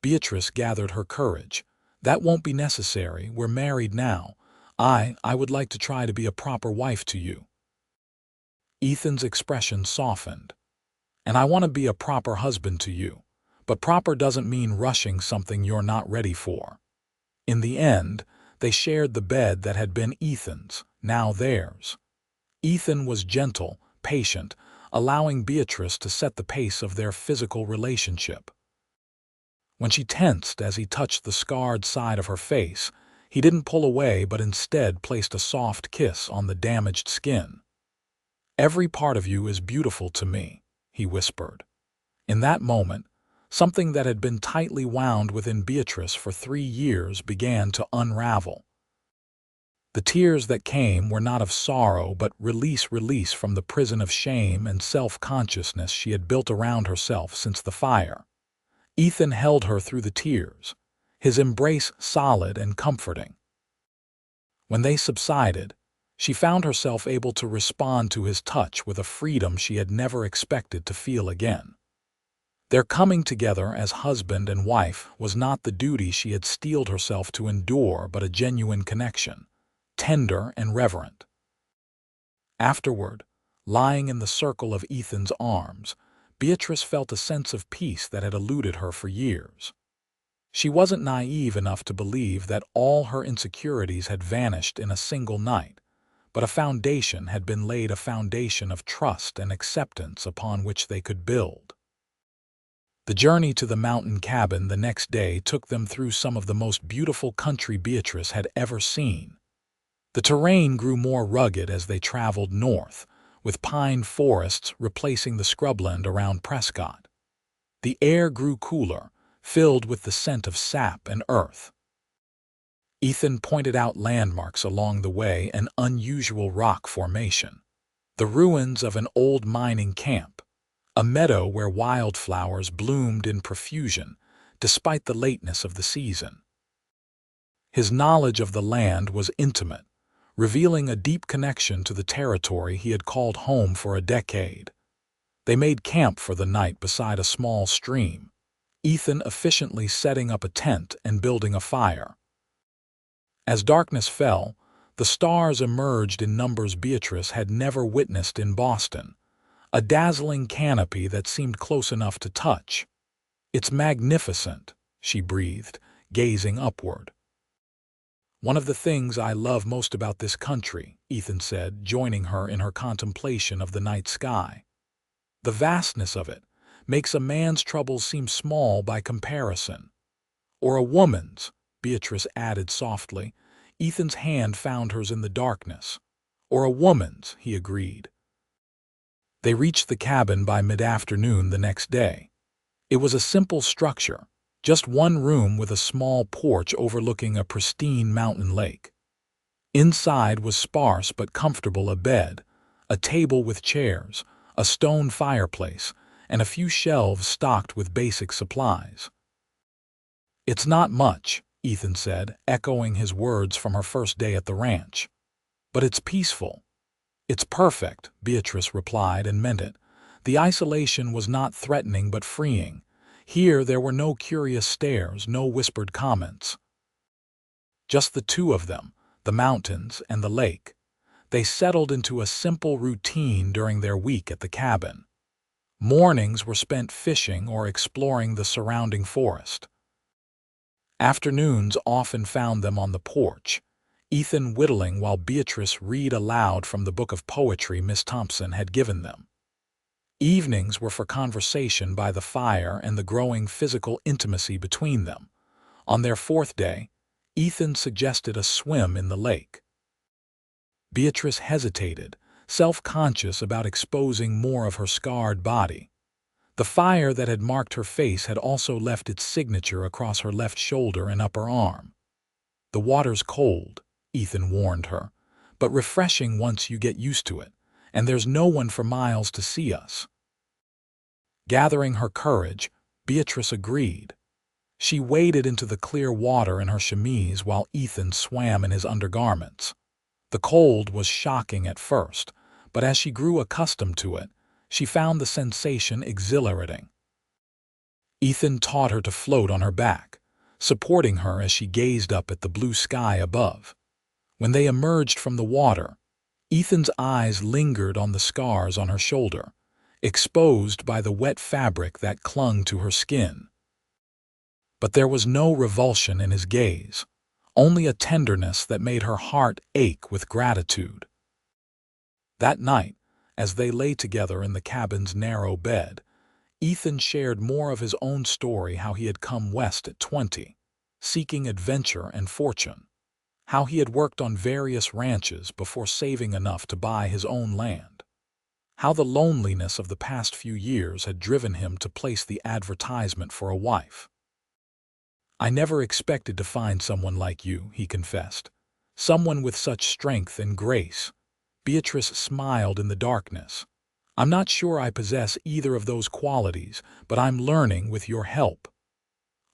Beatrice gathered her courage. That won't be necessary. We're married now. I would like to try to be a proper wife to you. Ethan's expression softened. And I want to be a proper husband to you. But proper doesn't mean rushing something you're not ready for. In the end, they shared the bed that had been Ethan's, now theirs. Ethan was gentle, patient, allowing Beatrice to set the pace of their physical relationship. When she tensed as he touched the scarred side of her face, he didn't pull away but instead placed a soft kiss on the damaged skin. "Every part of you is beautiful to me," he whispered. In that moment, something that had been tightly wound within Beatrice for 3 years began to unravel. The tears that came were not of sorrow but release from the prison of shame and self-consciousness she had built around herself since the fire. Ethan held her through the tears, his embrace solid and comforting. When they subsided, she found herself able to respond to his touch with a freedom she had never expected to feel again. Their coming together as husband and wife was not the duty she had steeled herself to endure but a genuine connection, tender and reverent. Afterward, lying in the circle of Ethan's arms, Beatrice felt a sense of peace that had eluded her for years. She wasn't naive enough to believe that all her insecurities had vanished in a single night, but a foundation had been laid, a foundation of trust and acceptance upon which they could build. The journey to the mountain cabin the next day took them through some of the most beautiful country Beatrice had ever seen. The terrain grew more rugged as they traveled north, with pine forests replacing the scrubland around Prescott. The air grew cooler, filled with the scent of sap and earth. Ethan pointed out landmarks along the way, an unusual rock formation, the ruins of an old mining camp, a meadow where wildflowers bloomed in profusion despite the lateness of the season. His knowledge of the land was intimate, revealing a deep connection to the territory he had called home for a decade. They made camp for the night beside a small stream, Ethan efficiently setting up a tent and building a fire. As darkness fell, the stars emerged in numbers Beatrice had never witnessed in Boston, a dazzling canopy that seemed close enough to touch. "It's magnificent," she breathed, gazing upward. "One of the things I love most about this country," Ethan said, joining her in her contemplation of the night sky. "The vastness of it makes a man's troubles seem small by comparison." "Or a woman's," Beatrice added softly. Ethan's hand found hers in the darkness. "Or a woman's," he agreed. They reached the cabin by mid-afternoon the next day. It was a simple structure, just one room with a small porch overlooking a pristine mountain lake. Inside was sparse but comfortable: a bed, a table with chairs, a stone fireplace, and a few shelves stocked with basic supplies. "It's not much," Ethan said, echoing his words from her first day at the ranch. "But it's peaceful." "It's perfect," Beatrice replied, and meant it. The isolation was not threatening but freeing. Here there were no curious stares, no whispered comments. Just the two of them, the mountains and the lake. They settled into a simple routine during their week at the cabin. Mornings were spent fishing or exploring the surrounding forest. Afternoons often found them on the porch, Ethan whittling while Beatrice read aloud from the book of poetry Miss Thompson had given them. Evenings were for conversation by the fire and the growing physical intimacy between them. On their fourth day, Ethan suggested a swim in the lake. Beatrice hesitated, self-conscious about exposing more of her scarred body. The fire that had marked her face had also left its signature across her left shoulder and upper arm. "The water's cold," Ethan warned her, "but refreshing once you get used to it, and there's no one for miles to see us." Gathering her courage, Beatrice agreed. She waded into the clear water in her chemise while Ethan swam in his undergarments. The cold was shocking at first, but as she grew accustomed to it, she found the sensation exhilarating. Ethan taught her to float on her back, supporting her as she gazed up at the blue sky above. When they emerged from the water, Ethan's eyes lingered on the scars on her shoulder, exposed by the wet fabric that clung to her skin. But there was no revulsion in his gaze, only a tenderness that made her heart ache with gratitude. That night, as they lay together in the cabin's narrow bed, Ethan shared more of his own story, how he had come west at 20, seeking adventure and fortune, how he had worked on various ranches before saving enough to buy his own land, how the loneliness of the past few years had driven him to place the advertisement for a wife. "I never expected to find someone like you," he confessed, "someone with such strength and grace." Beatrice smiled in the darkness. "I'm not sure I possess either of those qualities, but I'm learning with your help."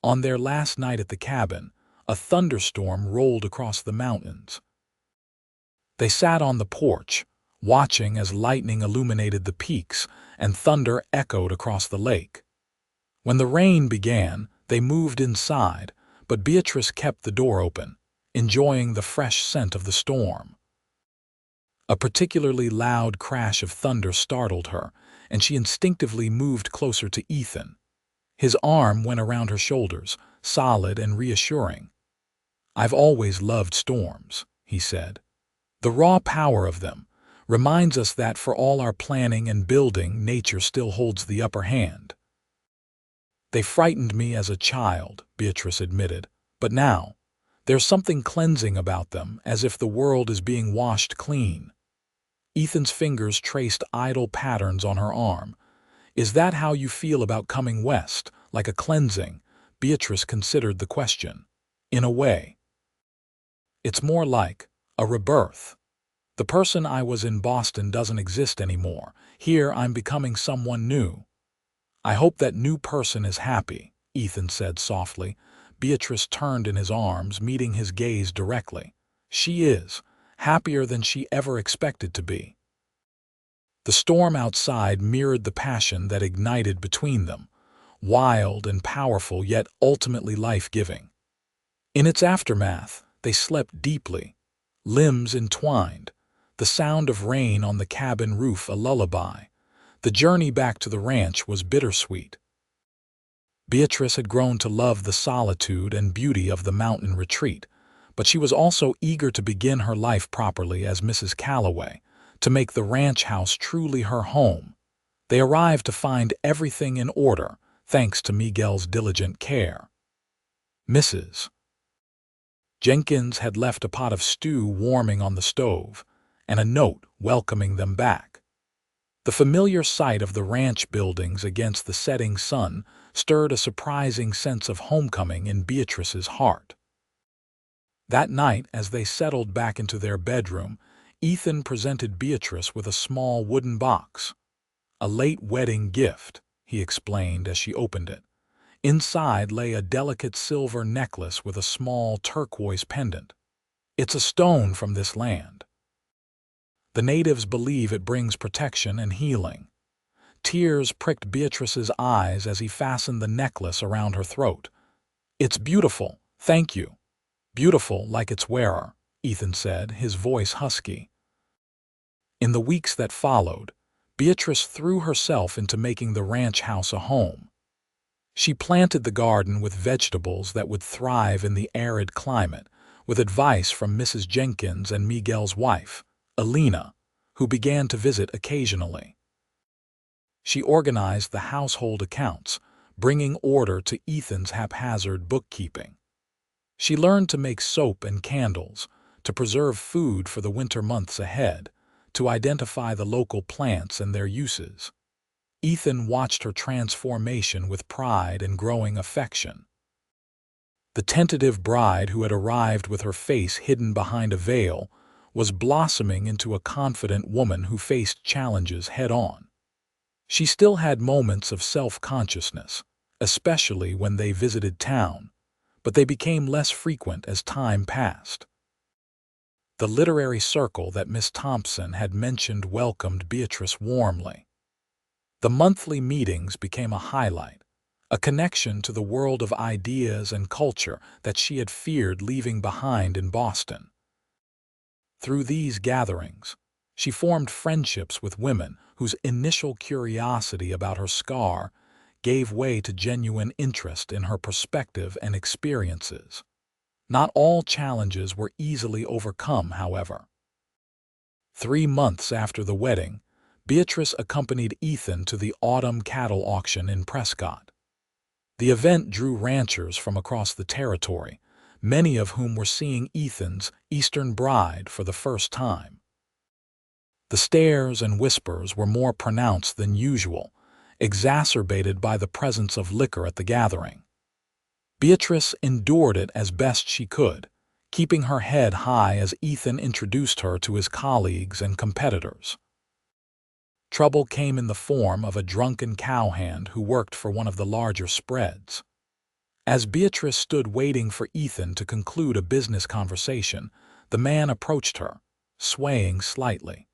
On their last night at the cabin, a thunderstorm rolled across the mountains. They sat on the porch, watching as lightning illuminated the peaks and thunder echoed across the lake. When the rain began, they moved inside, but Beatrice kept the door open, enjoying the fresh scent of the storm. A particularly loud crash of thunder startled her, and she instinctively moved closer to Ethan. His arm went around her shoulders, solid and reassuring. "I've always loved storms," he said. "The raw power of them reminds us that for all our planning and building, nature still holds the upper hand." "They frightened me as a child," Beatrice admitted, "but now, there's something cleansing about them, as if the world is being washed clean." Ethan's fingers traced idle patterns on her arm. "Is that how you feel about coming west, like a cleansing?" Beatrice considered the question. "In a way. It's more like a rebirth. The person I was in Boston doesn't exist anymore. Here I'm becoming someone new." "I hope that new person is happy," Ethan said softly. Beatrice turned in his arms, meeting his gaze directly. "She is, happier than she ever expected to be." The storm outside mirrored the passion that ignited between them, wild and powerful yet ultimately life-giving. In its aftermath, they slept deeply, limbs entwined, the sound of rain on the cabin roof a lullaby. The journey back to the ranch was bittersweet. Beatrice had grown to love the solitude and beauty of the mountain retreat, but she was also eager to begin her life properly as Mrs. Calloway, to make the ranch house truly her home. They arrived to find everything in order, thanks to Miguel's diligent care. Mrs. Jenkins had left a pot of stew warming on the stove, and a note welcoming them back. The familiar sight of the ranch buildings against the setting sun stirred a surprising sense of homecoming in Beatrice's heart. That night, as they settled back into their bedroom, Ethan presented Beatrice with a small wooden box. "A late wedding gift," he explained as she opened it. Inside lay a delicate silver necklace with a small turquoise pendant. "It's a stone from this land. The natives believe it brings protection and healing." Tears pricked Beatrice's eyes as he fastened the necklace around her throat. "It's beautiful, thank you." "Beautiful like its wearer," Ethan said, his voice husky. In the weeks that followed, Beatrice threw herself into making the ranch house a home. She planted the garden with vegetables that would thrive in the arid climate, with advice from Mrs. Jenkins and Miguel's wife, Alina, who began to visit occasionally. She organized the household accounts, bringing order to Ethan's haphazard bookkeeping. She learned to make soap and candles, to preserve food for the winter months ahead, to identify the local plants and their uses. Ethan watched her transformation with pride and growing affection. The tentative bride who had arrived with her face hidden behind a veil was blossoming into a confident woman who faced challenges head-on. She still had moments of self-consciousness, especially when they visited town, but they became less frequent as time passed. The literary circle that Miss Thompson had mentioned welcomed Beatrice warmly. The monthly meetings became a highlight, a connection to the world of ideas and culture that she had feared leaving behind in Boston. Through these gatherings, she formed friendships with women whose initial curiosity about her scar gave way to genuine interest in her perspective and experiences. Not all challenges were easily overcome, however. 3 months after the wedding, Beatrice accompanied Ethan to the autumn cattle auction in Prescott. The event drew ranchers from across the territory, many of whom were seeing Ethan's Eastern bride for the first time. The stares and whispers were more pronounced than usual, exacerbated by the presence of liquor at the gathering. Beatrice endured it as best she could, keeping her head high as Ethan introduced her to his colleagues and competitors. Trouble came in the form of a drunken cowhand who worked for one of the larger spreads. As Beatrice stood waiting for Ethan to conclude a business conversation, the man approached her, swaying slightly.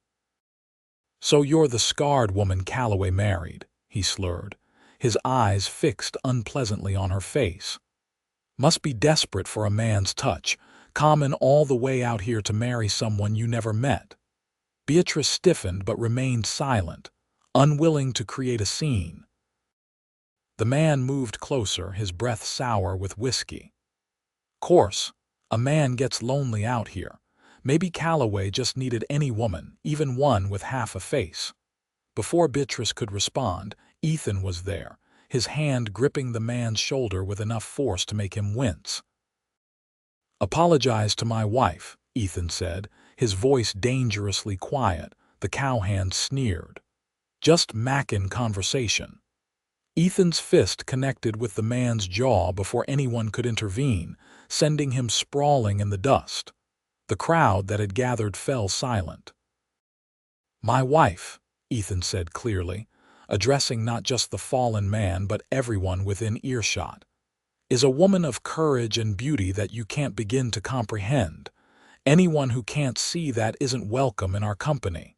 "So you're the scarred woman Calloway married," he slurred, his eyes fixed unpleasantly on her face. "Must be desperate for a man's touch, common all the way out here to marry someone you never met." Beatrice stiffened but remained silent, unwilling to create a scene. The man moved closer, his breath sour with whiskey. "Course, a man gets lonely out here. Maybe Calloway just needed any woman, even one with half a face." Before Beatrice could respond, Ethan was there, his hand gripping the man's shoulder with enough force to make him wince. "Apologize to my wife," Ethan said, his voice dangerously quiet. The cowhand sneered. "Just mackin' conversation." Ethan's fist connected with the man's jaw before anyone could intervene, sending him sprawling in the dust. The crowd that had gathered fell silent. "My wife," Ethan said clearly, addressing not just the fallen man but everyone within earshot, "is a woman of courage and beauty that you can't begin to comprehend. Anyone who can't see that isn't welcome in our company."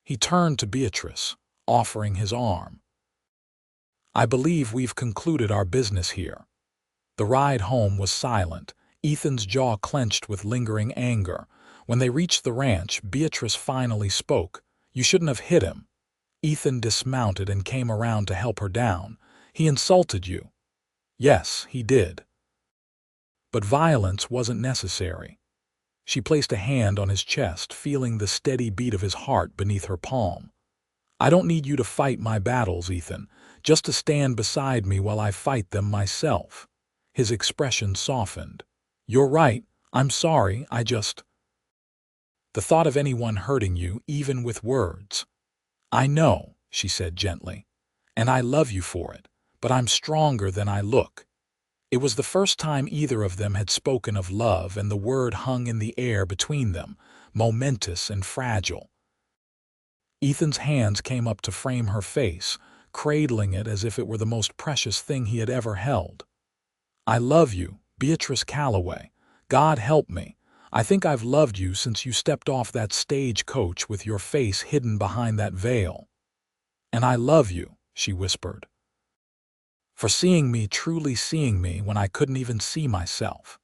He turned to Beatrice, offering his arm. "I believe we've concluded our business here." The ride home was silent, Ethan's jaw clenched with lingering anger. When they reached the ranch, Beatrice finally spoke. "You shouldn't have hit him." Ethan dismounted and came around to help her down. "He insulted you." "Yes, he did. But violence wasn't necessary." She placed a hand on his chest, feeling the steady beat of his heart beneath her palm. "I don't need you to fight my battles, Ethan, just to stand beside me while I fight them myself." His expression softened. "You're right, I'm sorry, the thought of anyone hurting you, even with words." "I know," she said gently, "and I love you for it, but I'm stronger than I look." It was the first time either of them had spoken of love, and the word hung in the air between them, momentous and fragile. Ethan's hands came up to frame her face, cradling it as if it were the most precious thing he had ever held. "I love you, Beatrice Calloway. God help me. I think I've loved you since you stepped off that stagecoach with your face hidden behind that veil." "And I love you," she whispered, "for seeing me, truly seeing me when I couldn't even see myself."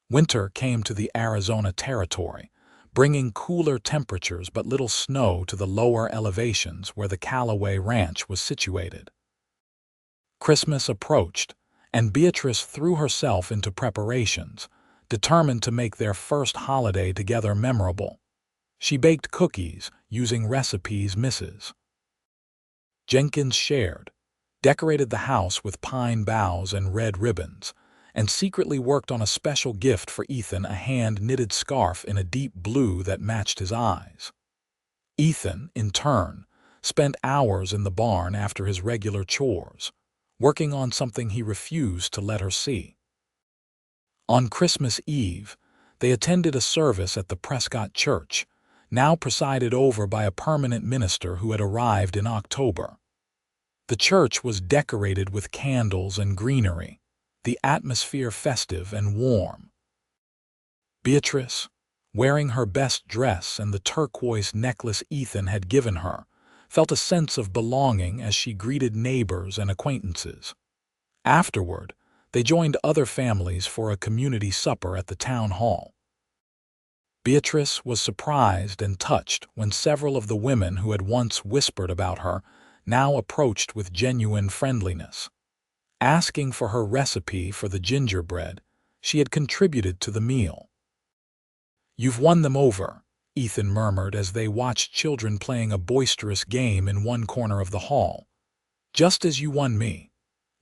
Winter came to the Arizona territory, bringing cooler temperatures but little snow to the lower elevations where the Calloway Ranch was situated. Christmas approached, and Beatrice threw herself into preparations, determined to make their first holiday together memorable. She baked cookies using recipes Mrs. Jenkins shared, decorated the house with pine boughs and red ribbons, and secretly worked on a special gift for Ethan, a hand-knitted scarf in a deep blue that matched his eyes. Ethan, in turn, spent hours in the barn after his regular chores, working on something he refused to let her see. On Christmas Eve, they attended a service at the Prescott church, now presided over by a permanent minister who had arrived in October. The church was decorated with candles and greenery, the atmosphere festive and warm. "Beatrice, wearing her best dress and the turquoise necklace Ethan had given her, felt a sense of belonging as she greeted neighbors and acquaintances. Afterward, they joined other families for a community supper at the town hall. Beatrice was surprised and touched when several of the women who had once whispered about her now approached with genuine friendliness. Asking for her recipe for the gingerbread she had contributed to the meal. "You've won them over," Ethan murmured as they watched children playing a boisterous game in one corner of the hall. "Just as you won me."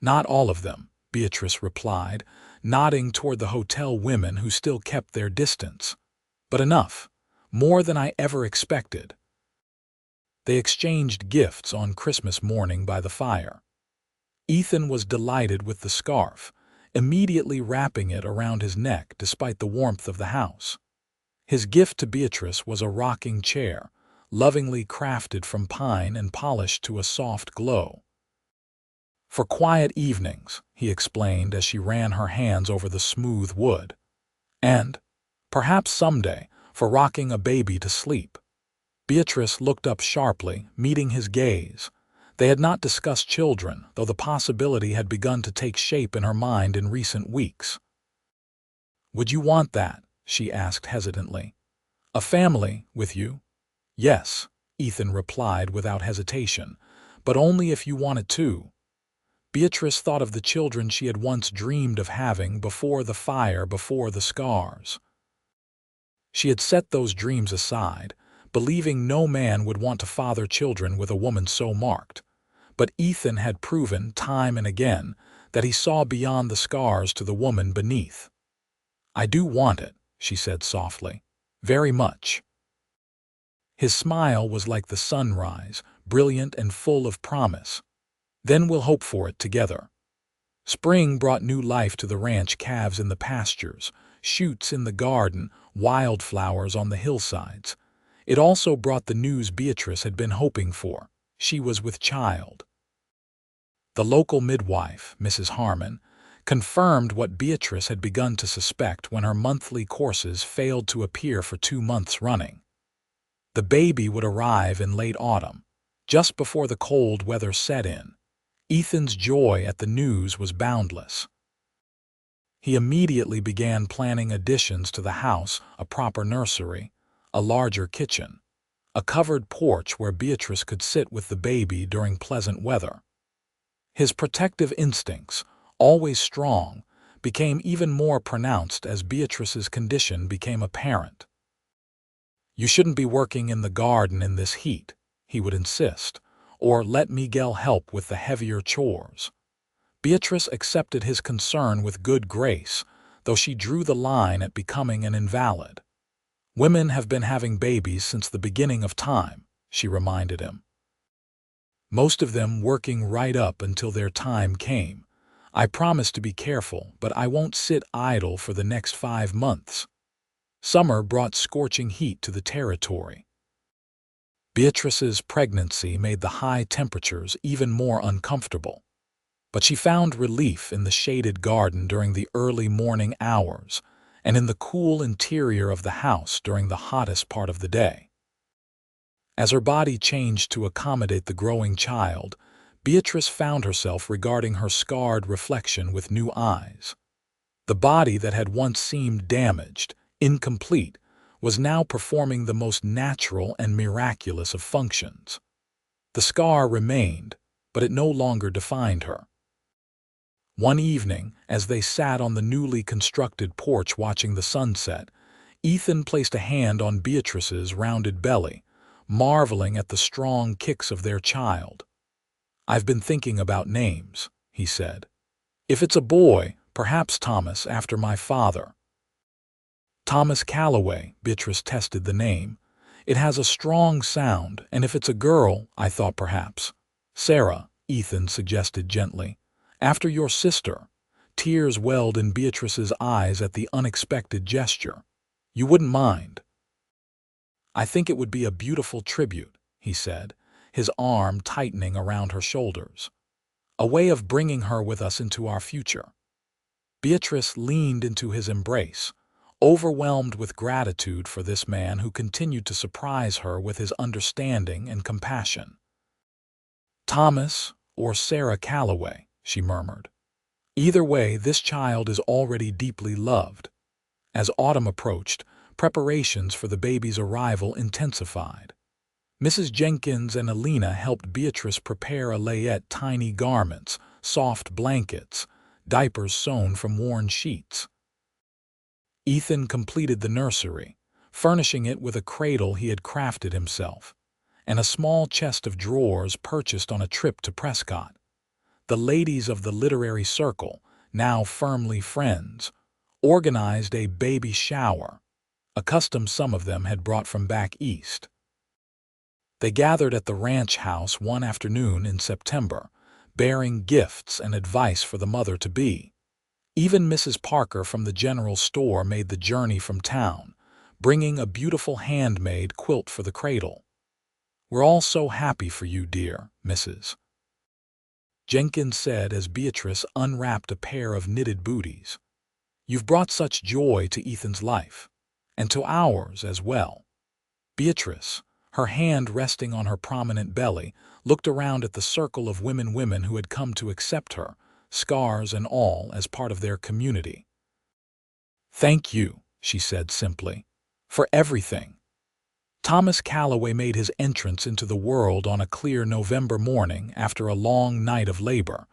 "Not all of them," Beatrice replied, nodding toward the hotel women who still kept their distance. "But enough. More than I ever expected." They exchanged gifts on Christmas morning by the fire. Ethan was delighted with the scarf, immediately wrapping it around his neck despite the warmth of the house. His gift to Beatrice was a rocking chair, lovingly crafted from pine and polished to a soft glow. "For quiet evenings," he explained as she ran her hands over the smooth wood. "And, perhaps someday, for rocking a baby to sleep." Beatrice looked up sharply, meeting his gaze. They had not discussed children, though the possibility had begun to take shape in her mind in recent weeks. "Would you want that?" she asked hesitantly. "A family with you?" "Yes," Ethan replied without hesitation, "but only if you wanted to." Beatrice thought of the children she had once dreamed of having before the fire, before the scars. She had set those dreams aside, believing no man would want to father children with a woman so marked. But Ethan had proven time and again that he saw beyond the scars to the woman beneath. "I do want it," she said softly. "Very much." His smile was like the sunrise, brilliant and full of promise. "Then we'll hope for it together." Spring brought new life to the ranch, calves in the pastures, shoots in the garden, wildflowers on the hillsides. It also brought the news Beatrice had been hoping for. She was with child. The local midwife, Mrs. Harmon, confirmed what Beatrice had begun to suspect when her monthly courses failed to appear for 2 months running. The baby would arrive in late autumn, just before the cold weather set in. Ethan's joy at the news was boundless. He immediately began planning additions to the house: a proper nursery, a larger kitchen, a covered porch where Beatrice could sit with the baby during pleasant weather. His protective instincts, always strong, became even more pronounced as Beatrice's condition became apparent. "You shouldn't be working in the garden in this heat," he would insist, or let Miguel help with the heavier chores. Beatrice accepted his concern with good grace, though she drew the line at becoming an invalid. "Women have been having babies since the beginning of time," she reminded him. "Most of them working right up until their time came. I promise to be careful, but I won't sit idle for the next 5 months." Summer brought scorching heat to the territory. Beatrice's pregnancy made the high temperatures even more uncomfortable. But she found relief in the shaded garden during the early morning hours and in the cool interior of the house during the hottest part of the day. As her body changed to accommodate the growing child, Beatrice found herself regarding her scarred reflection with new eyes. The body that had once seemed damaged, incomplete, was now performing the most natural and miraculous of functions. The scar remained, but it no longer defined her. One evening, as they sat on the newly constructed porch watching the sunset, Ethan placed a hand on Beatrice's rounded belly, marveling at the strong kicks of their child. "I've been thinking about names," he said. "If it's a boy, perhaps Thomas, after my father." "Thomas Calloway," Beatrice tested the name. "It has a strong sound, and if it's a girl, I thought perhaps." "Sarah," Ethan suggested gently. "After your sister." Tears welled in Beatrice's eyes at the unexpected gesture. "You wouldn't mind?" "I think it would be a beautiful tribute," he said, his arm tightening around her shoulders. "A way of bringing her with us into our future." Beatrice leaned into his embrace, overwhelmed with gratitude for this man who continued to surprise her with his understanding and compassion. "Thomas or Sarah Calloway," she murmured. "Either way, this child is already deeply loved." As autumn approached, preparations for the baby's arrival intensified. Mrs. Jenkins and Alina helped Beatrice prepare a layette tiny garments, soft blankets, diapers sewn from worn sheets. Ethan completed the nursery, furnishing it with a cradle he had crafted himself, and a small chest of drawers purchased on a trip to Prescott. The ladies of the literary circle, now firmly friends, organized a baby shower, a custom some of them had brought from back east. They gathered at the ranch house one afternoon in September, bearing gifts and advice for the mother-to-be. Even Mrs. Parker from the general store made the journey from town, bringing a beautiful handmade quilt for the cradle. "We're all so happy for you, dear Mrs. Jenkins said as Beatrice unwrapped a pair of knitted booties. "You've brought such joy to Ethan's life, and to ours as well." Beatrice, her hand resting on her prominent belly, looked around at the circle of women who had come to accept her, scars and all, as part of their community. "Thank you," she said simply, "for everything." Thomas Calloway made his entrance into the world on a clear November morning after a long night of labor.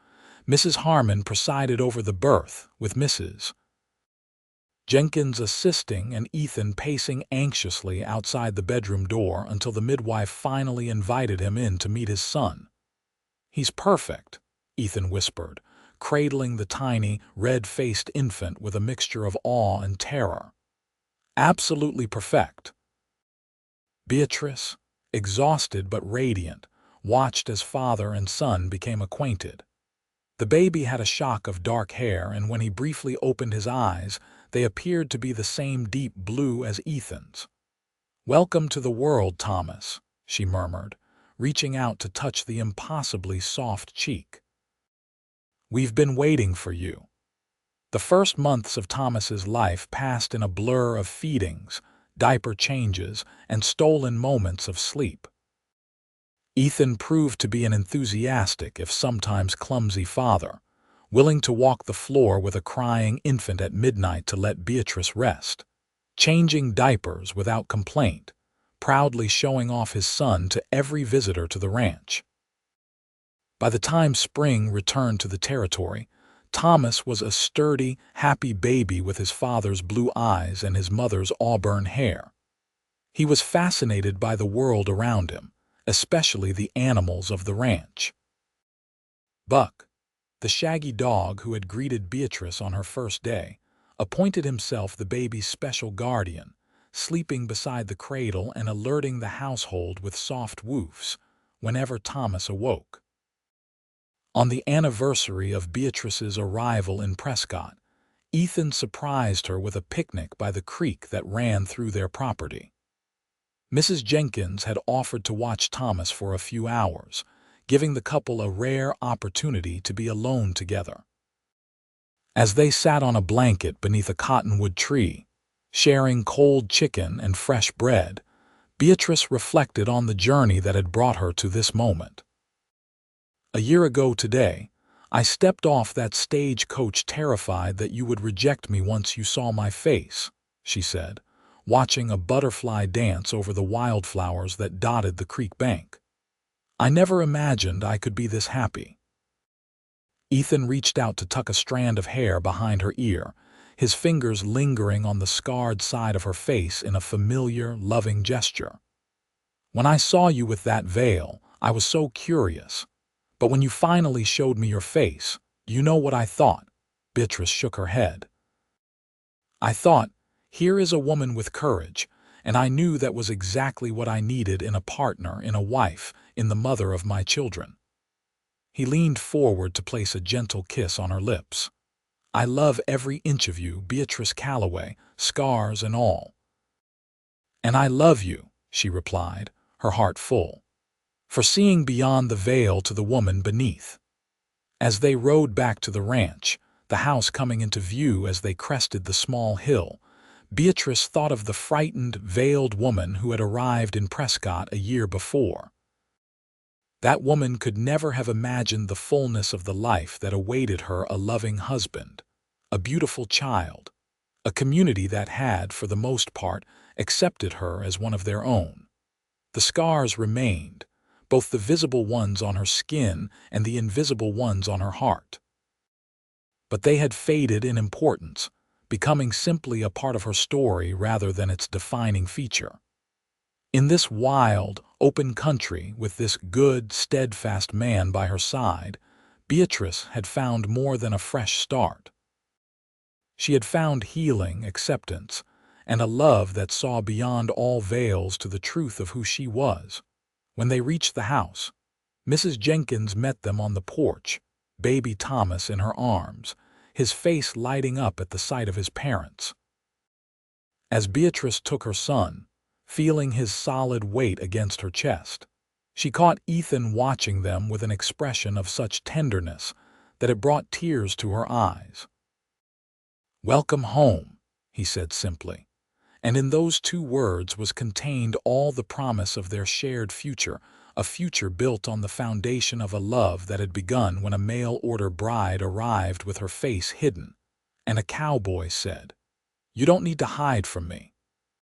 Mrs. Harmon presided over the birth, with Mrs. Jenkins assisting and Ethan pacing anxiously outside the bedroom door until the midwife finally invited him in to meet his son. "He's perfect," Ethan whispered, cradling the tiny, red-faced infant with a mixture of awe and terror. "Absolutely perfect." Beatrice, exhausted but radiant, watched as father and son became acquainted. The baby had a shock of dark hair, and when he briefly opened his eyes, they appeared to be the same deep blue as Ethan's. "Welcome to the world, Thomas," she murmured, reaching out to touch the impossibly soft cheek. "We've been waiting for you." The first months of Thomas's life passed in a blur of feedings, diaper changes, and stolen moments of sleep. Ethan proved to be an enthusiastic, if sometimes clumsy father, willing to walk the floor with a crying infant at midnight to let Beatrice rest, changing diapers without complaint, proudly showing off his son to every visitor to the ranch. By the time spring returned to the territory, Thomas was a sturdy, happy baby with his father's blue eyes and his mother's auburn hair. He was fascinated by the world around him, especially the animals of the ranch. Buck, the shaggy dog who had greeted Beatrice on her first day, appointed himself the baby's special guardian, sleeping beside the cradle and alerting the household with soft woofs whenever Thomas awoke. On the anniversary of Beatrice's arrival in Prescott, Ethan surprised her with a picnic by the creek that ran through their property. Mrs. Jenkins had offered to watch Thomas for a few hours, giving the couple a rare opportunity to be alone together. As they sat on a blanket beneath a cottonwood tree, sharing cold chicken and fresh bread, Beatrice reflected on the journey that had brought her to this moment. "A year ago today, I stepped off that stagecoach terrified that you would reject me once you saw my face," she said, watching a butterfly dance over the wildflowers that dotted the creek bank. "I never imagined I could be this happy." Ethan reached out to tuck a strand of hair behind her ear, his fingers lingering on the scarred side of her face in a familiar, loving gesture. "When I saw you with that veil, I was so curious. But when you finally showed me your face, you know what I thought?" Beatrice shook her head. "I thought, here is a woman with courage, and I knew that was exactly what I needed in a partner, in a wife, in the mother of my children." He leaned forward to place a gentle kiss on her lips. "I love every inch of you, Beatrice Calloway, scars and all." "And I love you," she replied, her heart full, "for seeing beyond the veil to the woman beneath." As they rode back to the ranch, the house coming into view as they crested the small hill, Beatrice thought of the frightened, veiled woman who had arrived in Prescott a year before. That woman could never have imagined the fullness of the life that awaited her: a loving husband, a beautiful child, a community that had, for the most part, accepted her as one of their own. The scars remained, both the visible ones on her skin and the invisible ones on her heart. But they had faded in importance, becoming simply a part of her story rather than its defining feature. In this wild, open country, with this good, steadfast man by her side, Beatrice had found more than a fresh start. She had found healing, acceptance, and a love that saw beyond all veils to the truth of who she was. When they reached the house, Mrs. Jenkins met them on the porch, baby Thomas in her arms, his face lighting up at the sight of his parents. As Beatrice took her son, feeling his solid weight against her chest, she caught Ethan watching them with an expression of such tenderness that it brought tears to her eyes. "Welcome home," he said simply, and in those two words was contained all the promise of their shared future, a future built on the foundation of a love that had begun when a mail-order bride arrived with her face hidden, and a cowboy said, "You don't need to hide from me.